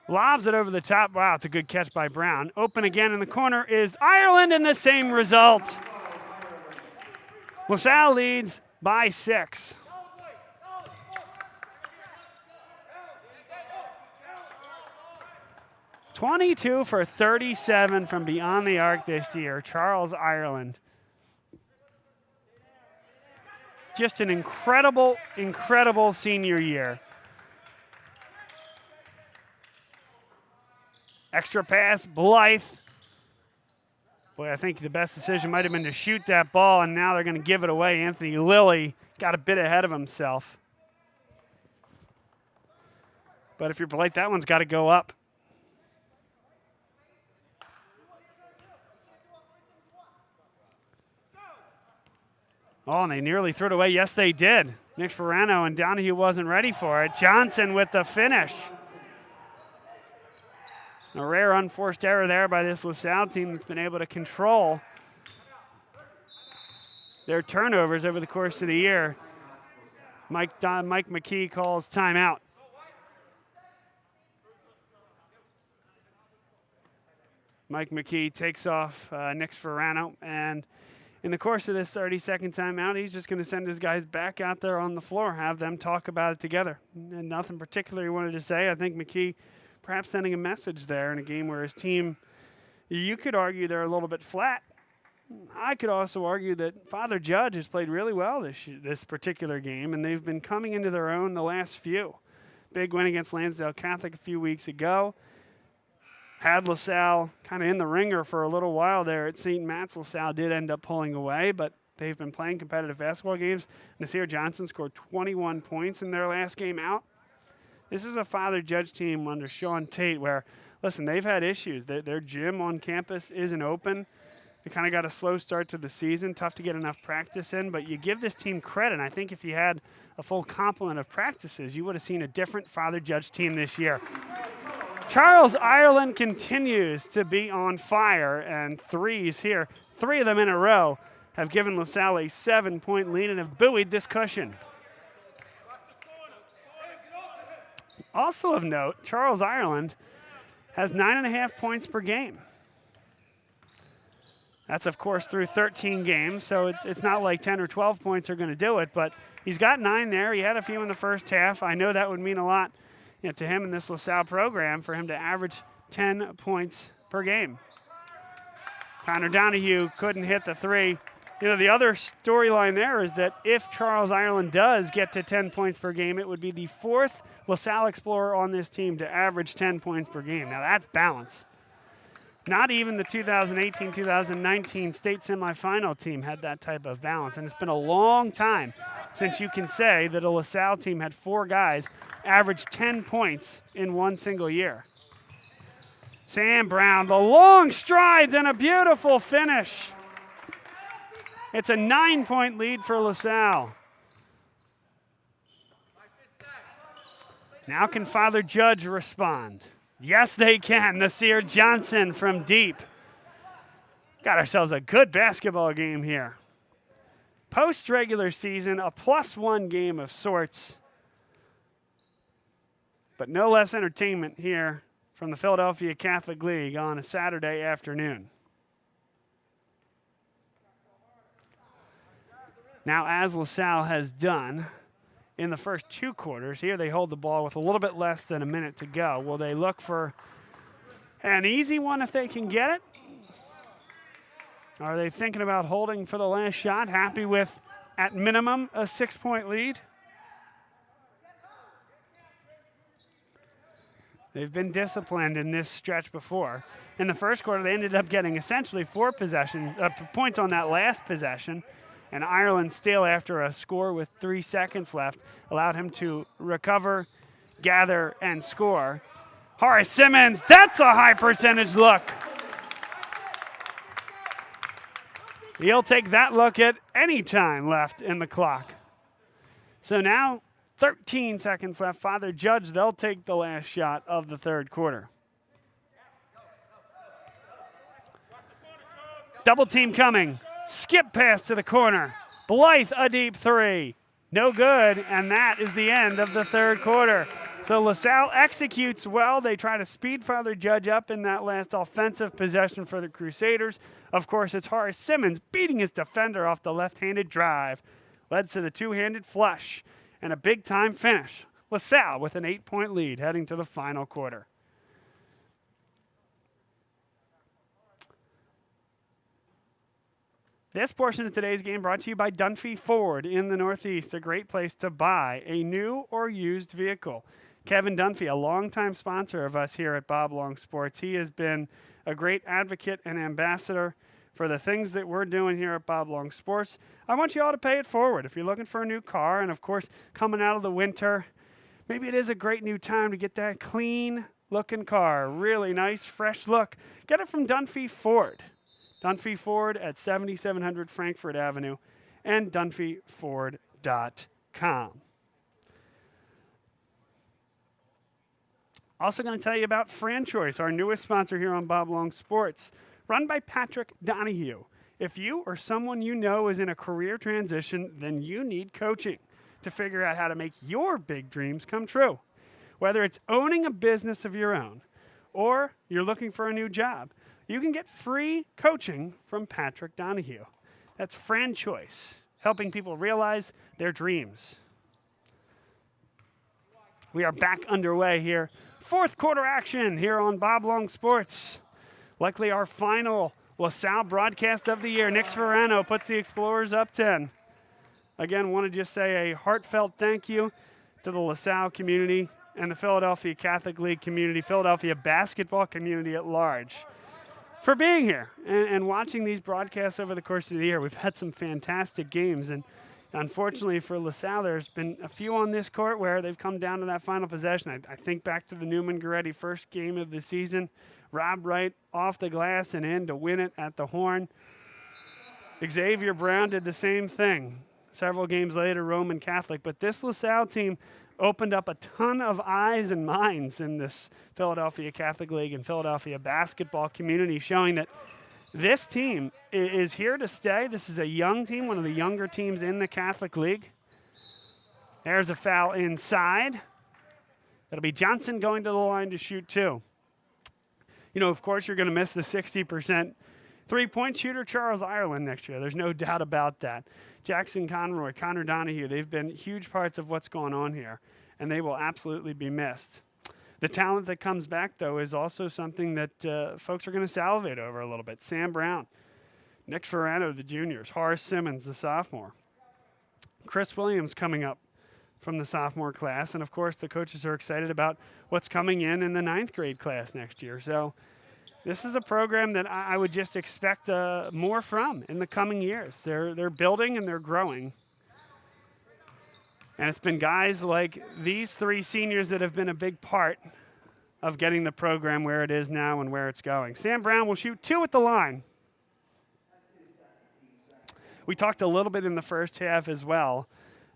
lobs it over the top. Wow, it's a good catch by Brown. Open again in the corner is Ireland, and the same result. LaSalle leads by 6. .22 for 37 from beyond the arc this year. Charles Ireland. Just an incredible, incredible senior year. Extra pass, Blythe. Boy, I think the best decision might have been to shoot that ball, and now they're going to give it away. Anthony Lilly got a bit ahead of himself. But if you're Blythe, that one's got to go up. Oh, and they nearly threw it away. Yes, they did. Nick Ferrano, and Donahue wasn't ready for it. Johnson with the finish. A rare unforced error there by this LaSalle team that's been able to control their turnovers over the course of the year. Mike McKee calls timeout. Mike McKee takes off Nick Ferrano, and in the course of this 30-second timeout, he's just going to send his guys back out there on the floor, have them talk about it together. And nothing particular he wanted to say. I think McKee perhaps sending a message there in a game where his team, you could argue they're a little bit flat. I could also argue that Father Judge has played really well this particular game, and they've been coming into their own the last few. Big win against Lansdale Catholic a few weeks ago. Had LaSalle kind of in the ringer for a little while there at St. Matt's. LaSalle did end up pulling away, but they've been playing competitive basketball games. Nasir Johnson scored 21 points in their last game out. This is a Father Judge team under Sean Tate where, listen, they've had issues. Their gym on campus isn't open. They kind of got a slow start to the season, tough to get enough practice in, but you give this team credit. And I think if you had a full complement of practices, you would have seen a different Father Judge team this year. Charles, Ireland continues to be on fire, and threes here, 3 of them in a row, have given LaSalle a 7-point lead and have buoyed this cushion. Also of note, Charles, Ireland has 9.5 points per game. That's, of course, through 13 games, so it's not like 10 or 12 points are going to do it, but he's got 9 there. He had a few in the first half. I know that would mean a lot, you know, to him in this LaSalle program for him to average 10 points per game. Connor Donahue couldn't hit the 3. You know, the other storyline there is that if Charles, Ireland does get to 10 points per game, it would be the 4th LaSalle Explorer on this team to average 10 points per game. Now, that's balance. Not even the 2018-2019 state semifinal team had that type of balance, and it's been a long time since you can say that a LaSalle team had 4 guys average 10 points in one single year. Sam Brown, the long strides and a beautiful finish. It's a 9-point lead for LaSalle. Now can Father Judge respond? Yes, they can. Nasir Johnson from deep. Got ourselves a good basketball game here. Post-regular season, a +1 game of sorts. But no less entertainment here from the Philadelphia Catholic League on a Saturday afternoon. Now, as LaSalle has done in the first 2 quarters, here they hold the ball with a little bit less than a minute to go. Will they look for an easy one if they can get it? Are they thinking about holding for the last shot, happy with, at minimum, a 6-point lead? They've been disciplined in this stretch before. In the first quarter, they ended up getting essentially 4 points on that last possession, and Ireland still, after a score with 3 seconds left, allowed him to recover, gather, and score. Horace Simmons, that's a high percentage look. He'll take that look at any time left in the clock. So now, 13 seconds left. Father Judge, they'll take the last shot of the third quarter. Double team coming. Skip pass to the corner. Blythe, a deep 3. No good, and that is the end of the third quarter. So LaSalle executes well. They try to speed Father Judge up in that last offensive possession for the Crusaders. Of course, it's Horace Simmons beating his defender off the left-handed drive. Led to the 2-handed flush and a big-time finish. LaSalle with an 8-point lead heading to the final quarter. This portion of today's game brought to you by Dunphy Ford in the Northeast, a great place to buy a new or used vehicle. Kevin Dunphy, a longtime sponsor of us here at Bob Long Sports. He has been a great advocate and ambassador for the things that we're doing here at Bob Long Sports. I want you all to pay it forward. If you're looking for a new car, and of course, coming out of the winter, maybe it is a great new time to get that clean-looking car. Really nice, fresh look. Get it from Dunphy Ford. Dunphy Ford at 7700 Frankfurt Avenue and dunphyford.com. Also going to tell you about Franchoice, our newest sponsor here on Bob Long Sports, run by Patrick Donahue. If you or someone you know is in a career transition, then you need coaching to figure out how to make your big dreams come true. Whether it's owning a business of your own or you're looking for a new job, you can get free coaching from Patrick Donahue. That's Franchoice, helping people realize their dreams. We are back underway here. Fourth quarter action here on Bob Long Sports. Likely our final LaSalle broadcast of the year. Nick Sperano puts the Explorers up 10. Again, want to just say a heartfelt thank you to the LaSalle community and the Philadelphia Catholic League community, Philadelphia basketball community at large, for being here and watching these broadcasts over the course of the year. We've had some fantastic games, and unfortunately for LaSalle, there's been a few on this court where they've come down to that final possession. I think back to the Newman-Goretti first game of the season. Rob Wright off the glass and in to win it at the horn. Xavier Brown did the same thing several games later, Roman Catholic. But this LaSalle team opened up a ton of eyes and minds in this Philadelphia Catholic League and Philadelphia basketball community, showing that this team is here to stay. This is a young team, one of the younger teams in the Catholic League. There's a foul inside. That'll be Johnson going to the line to shoot 2. You know, of course, you're going to miss the 60% three-point shooter, Charles Ireland, next year. There's no doubt about that. Jackson Conroy, Connor Donahue, they've been huge parts of what's going on here, and they will absolutely be missed. The talent that comes back, though, is also something that folks are going to salivate over a little bit. Sam Brown, Nick Ferrano, the juniors, Horace Simmons, the sophomore. Chris Williams coming up from the sophomore class, and of course the coaches are excited about what's coming in the 9th grade class next year. So this is a program that I would just expect more from in the coming years. They're building and they're growing. And it's been guys like these 3 seniors that have been a big part of getting the program where it is now and where it's going. Sam Brown will shoot 2 at the line. We talked a little bit in the first half as well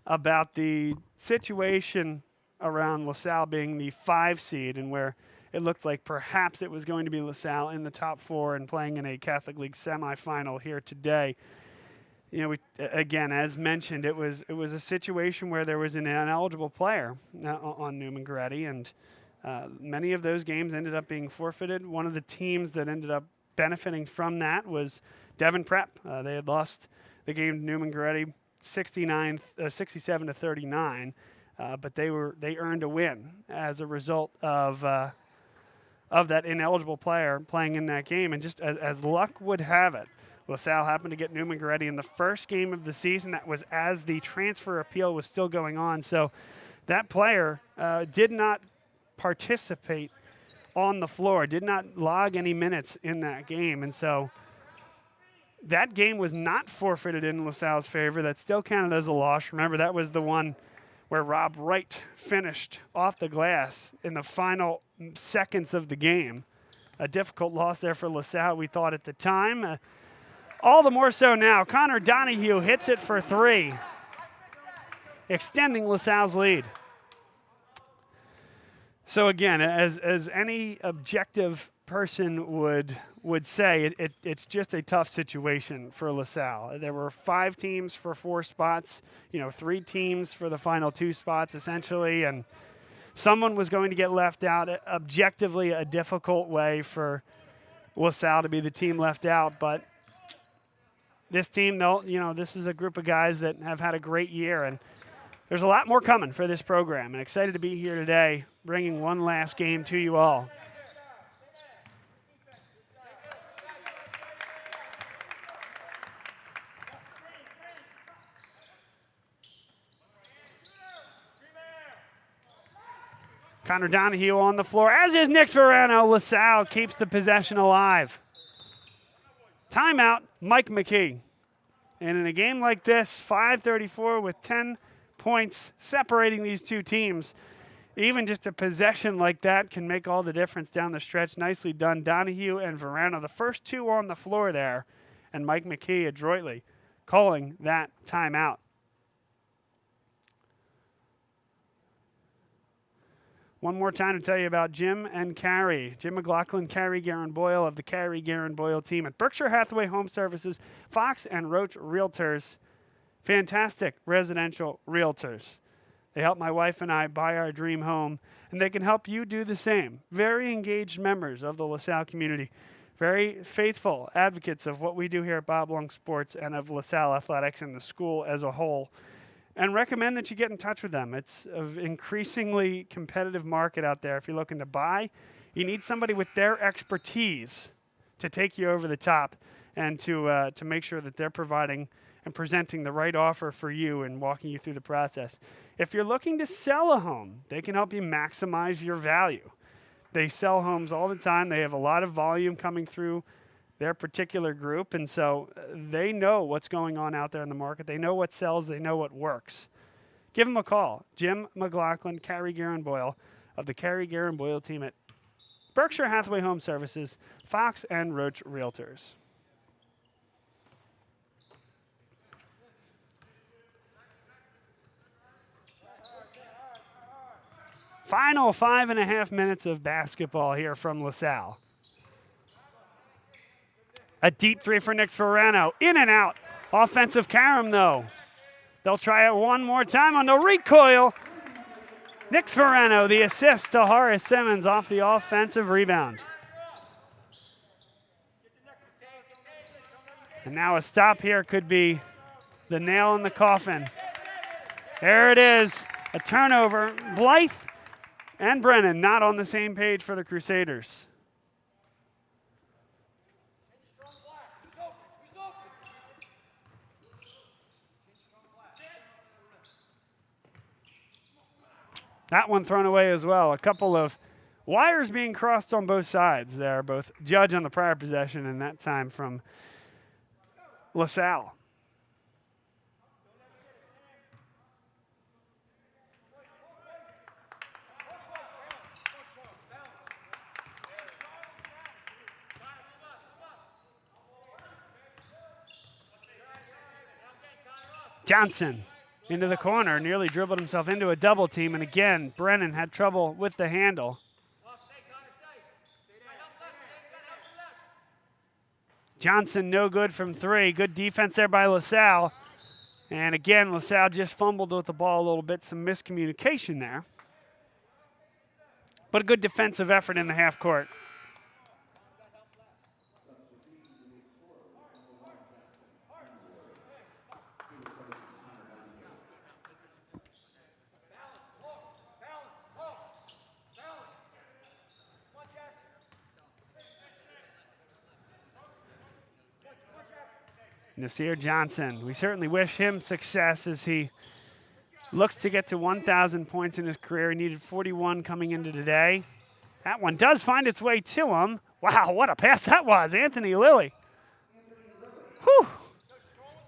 about the situation around LaSalle being the 5 seed and where it looked like perhaps it was going to be LaSalle in the top 4 and playing in a Catholic League semifinal here today. You know, again, as mentioned, it was a situation where there was an ineligible player on Newman Goretti, and many of those games ended up being forfeited. One of the teams that ended up benefiting from that was Devon Prep. They had lost the game to Newman Goretti 67 to 39, but they earned a win as a result of that ineligible player playing in that game. And just as luck would have it, LaSalle happened to get Newman Goretti in the first game of the season. That was as the transfer appeal was still going on. So that player did not participate on the floor, did not log any minutes in that game. And so that game was not forfeited in LaSalle's favor. That still counted as a loss. Remember, that was the one where Rob Wright finished off the glass in the final seconds of the game. A difficult loss there for LaSalle, we thought at the time. All the more so now. Connor Donahue hits it for 3, extending LaSalle's lead. So again, as any objective person would say, it's just a tough situation for LaSalle. There were 5 teams for 4 spots, 3 teams for the final 2 spots essentially, and someone was going to get left out. Objectively, a difficult way for LaSalle to be the team left out, but this team, this is a group of guys that have had a great year, and there's a lot more coming for this program, and excited to be here today, bringing one last game to you all. Connor Donahue on the floor, as is Nick Ferrano. LaSalle keeps the possession alive. Timeout, Mike McKee. And in a game like this, 5:34 with 10 points separating these two teams, even just a possession like that can make all the difference down the stretch. Nicely done, Donahue and Verano, the first 2 on the floor there, and Mike McKee adroitly calling that timeout. One more time to tell you about Jim and Carrie. Jim McLaughlin, Carrie Guerin Boyle of the Carrie Guerin Boyle team at Berkshire Hathaway Home Services, Fox and Roach Realtors. Fantastic residential realtors. They help my wife and I buy our dream home, and they can help you do the same. Very engaged members of the LaSalle community. Very faithful advocates of what we do here at Bob Long Sports and of LaSalle Athletics and the school as a whole. And recommend that you get in touch with them. It's an increasingly competitive market out there. If you're looking to buy, you need somebody with their expertise to take you over the top and to make sure that they're providing and presenting the right offer for you and walking you through the process. If you're looking to sell a home, they can help you maximize your value. They sell homes all the time. They have a lot of volume coming through their particular group, and so they know what's going on out there in the market. They know what sells. They know what works. Give them a call. Jim McLaughlin, Carrie Guerin Boyle of the Carrie Guerin Boyle team at Berkshire Hathaway Home Services, Fox and Roach Realtors. Final 5.5 minutes of basketball here from LaSalle. A deep three for Nick Ferrano. In and out. Offensive carom, though. They'll try it one more time on the recoil. Nick Ferrano, the assist to Horace Simmons off the offensive rebound. And now a stop here could be the nail in the coffin. There it is, a turnover. Blythe and Brennan not on the same page for the Crusaders. That one thrown away as well. A couple of wires being crossed on both sides there, both Judge on the prior possession and that time from LaSalle. Johnson into the corner, nearly dribbled himself into a double team, and again, Brennan had trouble with the handle. Johnson no good from three. Good defense there by LaSalle. And again, LaSalle just fumbled with the ball a little bit, some miscommunication there. But a good defensive effort in the half court. Nasir Johnson, we certainly wish him success as he looks to get to 1,000 points in his career. He needed 41 coming into today. That one does find its way to him. Wow, what a pass that was, Anthony Lilly. Whew.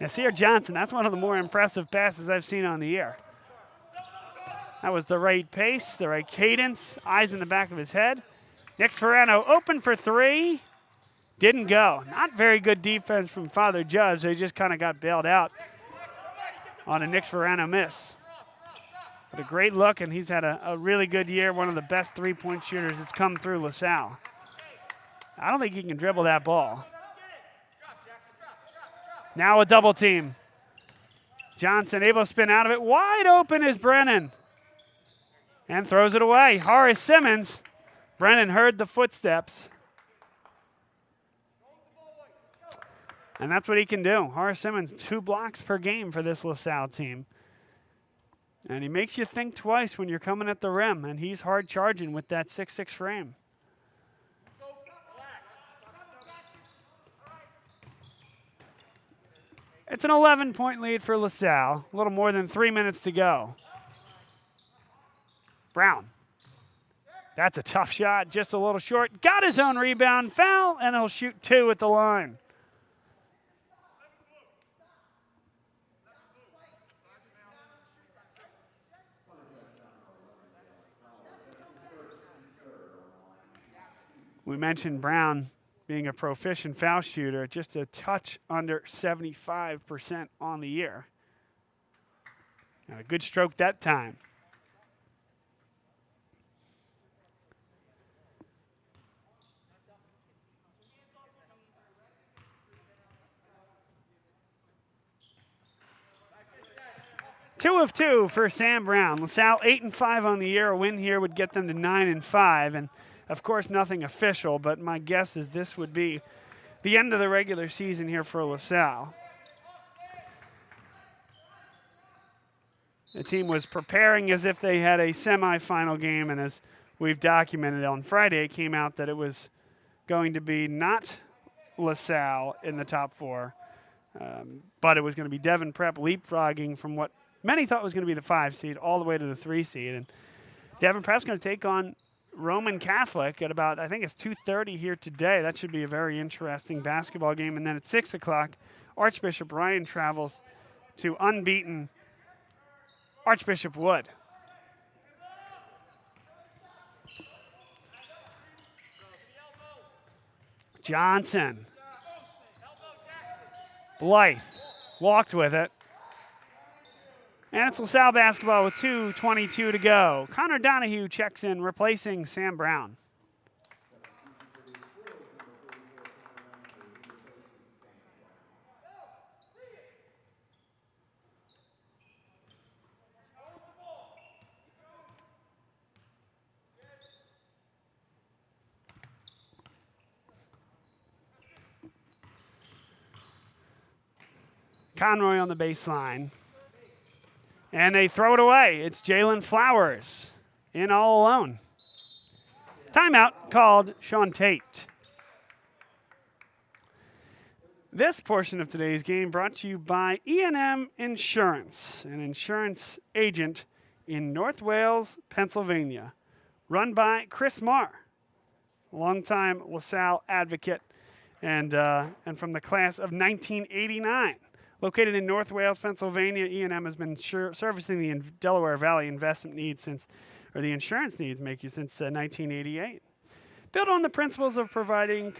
Nasir Johnson, that's one of the more impressive passes I've seen on the year. That was the right pace, the right cadence, eyes in the back of his head. Nick Ferrano open for three. Didn't go. Not very good defense from Father Judge. They just kind of got bailed out on a Nick Ferrano miss. But a great look, and he's had a really good year, one of the best three-point shooters that's come through LaSalle. I don't think he can dribble that ball. Now a double team. Johnson able to spin out of it. Wide open is Brennan. And throws it away. Horace Simmons. Brennan heard the footsteps. And that's what he can do. Horace Simmons, 2 blocks per game for this LaSalle team. And he makes you think twice when you're coming at the rim, and he's hard charging with that 6'6" frame. It's an 11-point lead for LaSalle. A little more than 3 minutes to go. Brown. That's a tough shot, just a little short. Got his own rebound, foul, and he'll shoot 2 at the line. We mentioned Brown being a proficient foul shooter, just a touch under 75% on the year. And a good stroke that time. Two of 2 for Sam Brown. LaSalle 8-5 on the year. A win here would get them to 9-5. And of course, nothing official, but my guess is this would be the end of the regular season here for LaSalle. The team was preparing as if they had a semifinal game, and as we've documented on Friday, it came out that it was going to be not LaSalle in the top 4, but it was going to be Devon Prep leapfrogging from what many thought was going to be the 5 seed all the way to the 3 seed. And Devon Prep's going to take on Roman Catholic at about, I think it's 2:30 here today. That should be a very interesting basketball game. And then at 6 o'clock, Archbishop Ryan travels to unbeaten Archbishop Wood. Johnson. Blythe walked with it. And it's LaSalle basketball with 2:22 to go. Connor Donahue checks in, replacing Sam Brown. Conroy on the baseline. And they throw it away. It's Jalen Flowers in all alone. Timeout called Sean Tate. This portion of today's game brought to you by E&M Insurance, an insurance agent in North Wales, Pennsylvania, run by Chris Marr, a longtime LaSalle advocate and from the class of 1989. Located in North Wales, Pennsylvania, E&M has been servicing the Delaware Valley investment needs the insurance needs, since 1988. Built on the principles of providing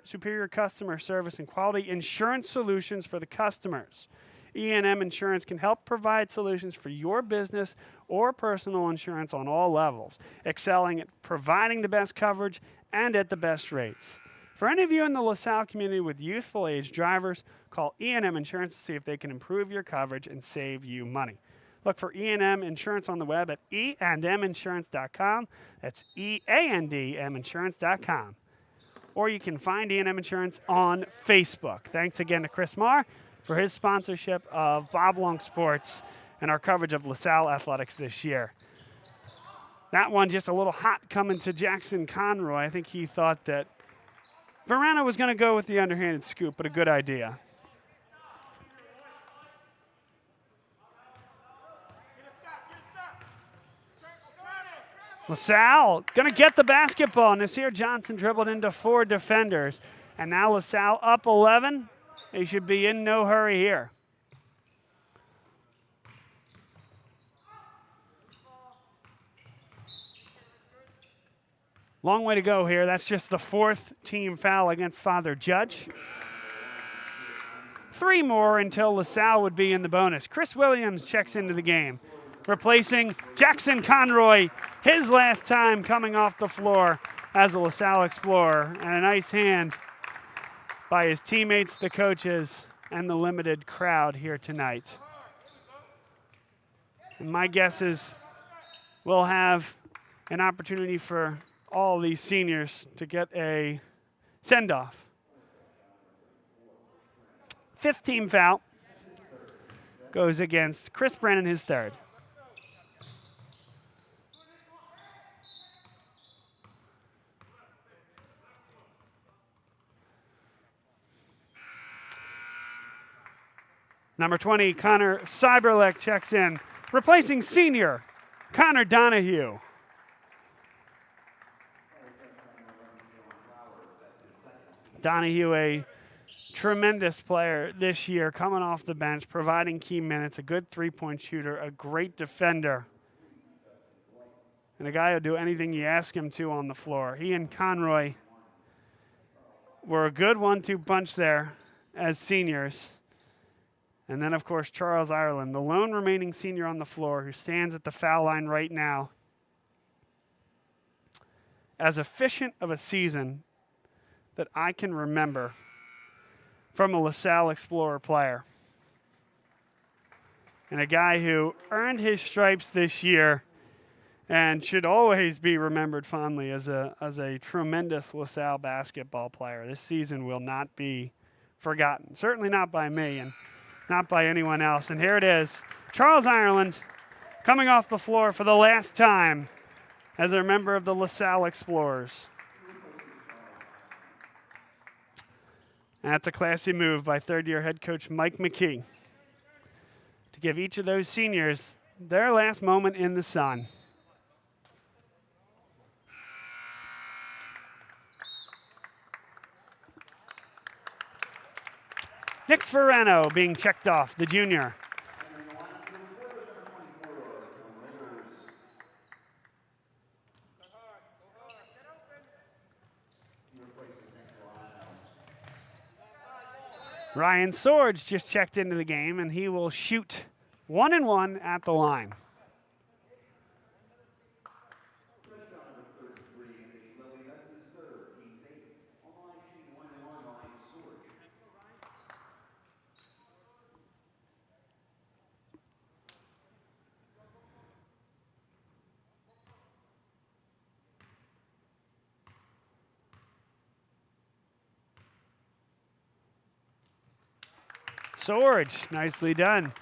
superior customer service and quality insurance solutions for the customers, E&M Insurance can help provide solutions for your business or personal insurance on all levels, excelling at providing the best coverage and at the best rates. For any of you in the LaSalle community with youthful age drivers, call E&M Insurance to see if they can improve your coverage and save you money. Look for E&M Insurance on the web at eandminsurance.com. That's eandminsurance.com. Or you can find E&M Insurance on Facebook. Thanks again to Chris Marr for his sponsorship of Bob Long Sports and our coverage of LaSalle athletics this year. That one just a little hot coming to Jackson Conroy. I think he thought that Verano was going to go with the underhanded scoop, but a good idea. LaSalle going to get the basketball. Nasir Johnson dribbled into 4 defenders. And now LaSalle up 11. They should be in no hurry here. Long way to go here. That's just the 4th team foul against Father Judge. 3 more until LaSalle would be in the bonus. Chris Williams checks into the game, replacing Jackson Conroy, his last time coming off the floor as a LaSalle Explorer. And a nice hand by his teammates, the coaches, and the limited crowd here tonight. And my guess is we'll have an opportunity for all these seniors to get a send-off. 5th team foul goes against Chris Brennan, his 3rd. Number 20, Connor Cyberlek checks in, replacing senior Connor Donahue. Donahue, a tremendous player this year, coming off the bench, providing key minutes, a good 3-point shooter, a great defender, and a guy who'll do anything you ask him to on the floor. He and Conroy were a good 1-2 punch there as seniors. And then, of course, Charles Ireland, the lone remaining senior on the floor who stands at the foul line right now. As efficient of a season that I can remember from a LaSalle Explorer player. And a guy who earned his stripes this year and should always be remembered fondly as a tremendous LaSalle basketball player. This season will not be forgotten, certainly not by me and not by anyone else. And here it is, Charles Ireland coming off the floor for the last time as a member of the LaSalle Explorers. And that's a classy move by 3rd-year head coach Mike McKee to give each of those seniors their last moment in the sun. Nick Ferrano being checked off, the junior. Ryan Swords just checked into the game, and he will shoot 1-1 at the line. Sorge, nicely done.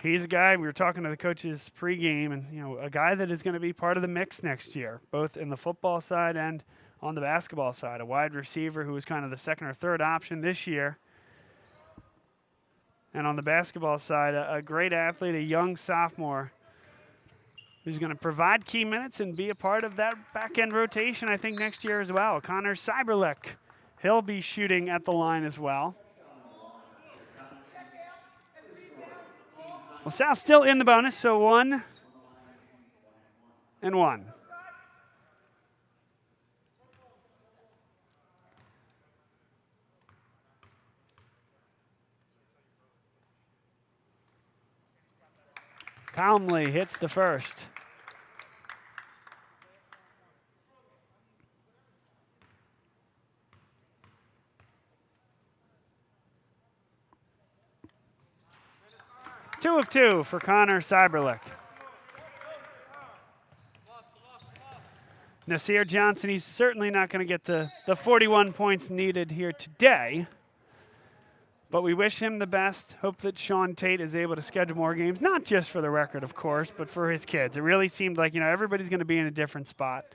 He's a guy, we were talking to the coaches pregame, and a guy that is going to be part of the mix next year, both in the football side and on the basketball side. A wide receiver who was kind of the second or third option this year. And on the basketball side, a great athlete, a young sophomore who's going to provide key minutes and be a part of that back-end rotation, I think, next year as well. Connor Cyberlick, he'll be shooting at the line as well. LaSalle still in the bonus, so 1-1. Calmly hits the first. Two of two for Connor Cyberlick. Nasir Johnson, he's certainly not going to get the 41 points needed here today. But we wish him the best. Hope that Sean Tate is able to schedule more games, not just for the record, of course, but for his kids. It really seemed like, everybody's going to be in a different spot.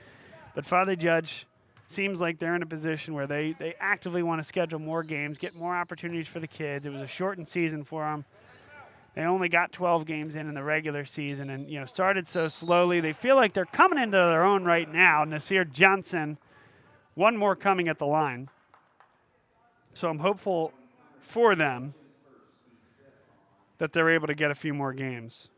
But Father Judge seems like they're in a position where they actively want to schedule more games, get more opportunities for the kids. It was a shortened season for them. They only got 12 games in the regular season and, started so slowly. They feel like they're coming into their own right now. Nasir Johnson, one more coming at the line. So I'm hopeful for them that they're able to get a few more games.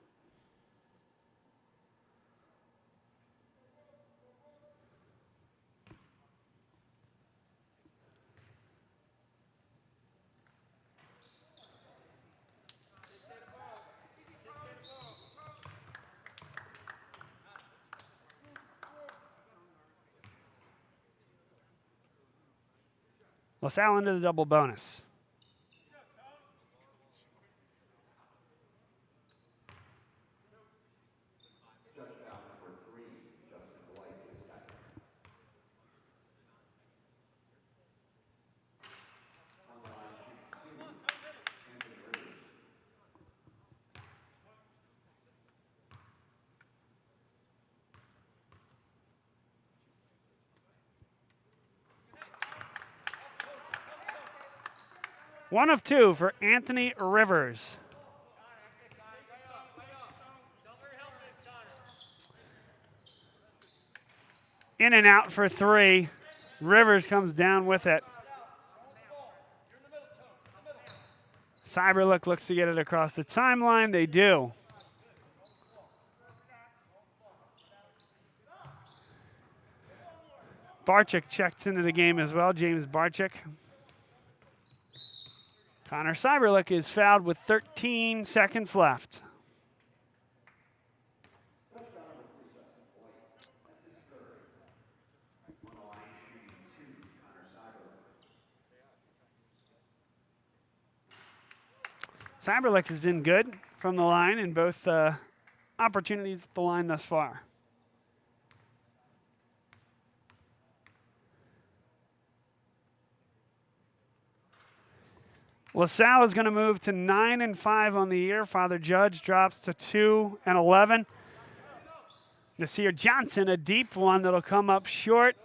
LaSalle into the double bonus. One of two for Anthony Rivers. In and out for three. Rivers comes down with it. Cyberlook looks to get it across the timeline. They do. Barczyk checks into the game as well, James Barczyk. Connor Cyberlick is fouled with 13 seconds left. Cyberlick has been good from the line in both opportunities at the line thus far. LaSalle is going to move to 9-5 on the year. Father Judge drops to 2-11. Nasir Johnson, a deep one that'll come up short.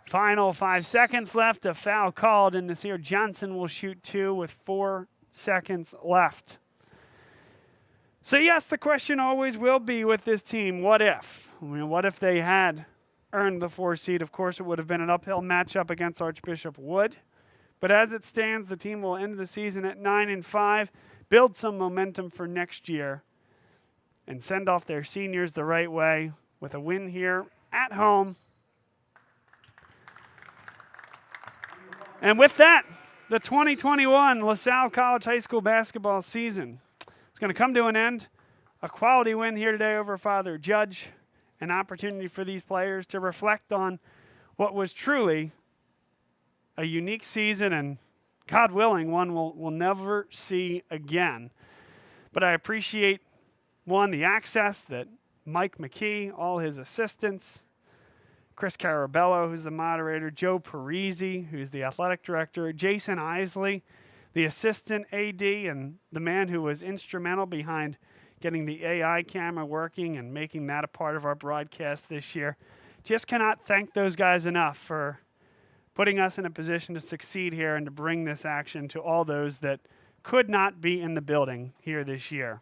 Final 5 seconds left. A foul called, and Nasir Johnson will shoot two with 4 seconds left. So yes, the question always will be with this team, what if? What if they had earned the 4 seed? Of course, it would have been an uphill matchup against Archbishop Wood. But as it stands, the team will end the season at 9-5, build some momentum for next year, and send off their seniors the right way with a win here at home. And with that, the 2021 LaSalle College High School basketball season is going to come to an end. A quality win here today over Father Judge. An opportunity for these players to reflect on what was truly a unique season, and God willing, one we'll never see again. But I appreciate, one, the access that Mike McKee, all his assistants, Chris Carabello, who's the moderator, Joe Parisi, who's the athletic director, Jason Isley, the assistant AD, and the man who was instrumental behind getting the AI camera working and making that a part of our broadcast this year. Just cannot thank those guys enough for putting us in a position to succeed here and to bring this action to all those that could not be in the building here this year.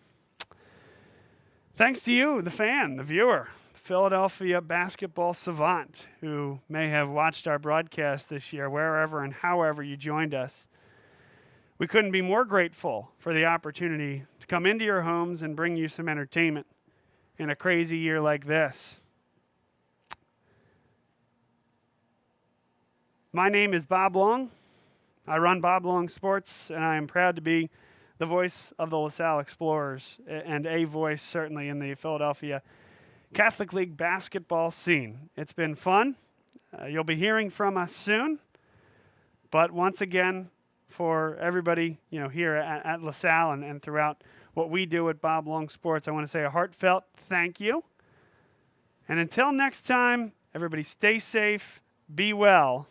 Thanks to you, the fan, the viewer, Philadelphia basketball savant, who may have watched our broadcast this year, wherever and however you joined us. We couldn't be more grateful for the opportunity to come into your homes and bring you some entertainment in a crazy year like this. My name is Bob Long. I run Bob Long Sports, and I am proud to be the voice of the LaSalle Explorers, and a voice certainly in the Philadelphia Catholic League basketball scene. It's been fun. You'll be hearing from us soon. But once again, for everybody here at LaSalle and throughout what we do at Bob Long Sports, I want to say a heartfelt thank you. And until next time, everybody stay safe, be well,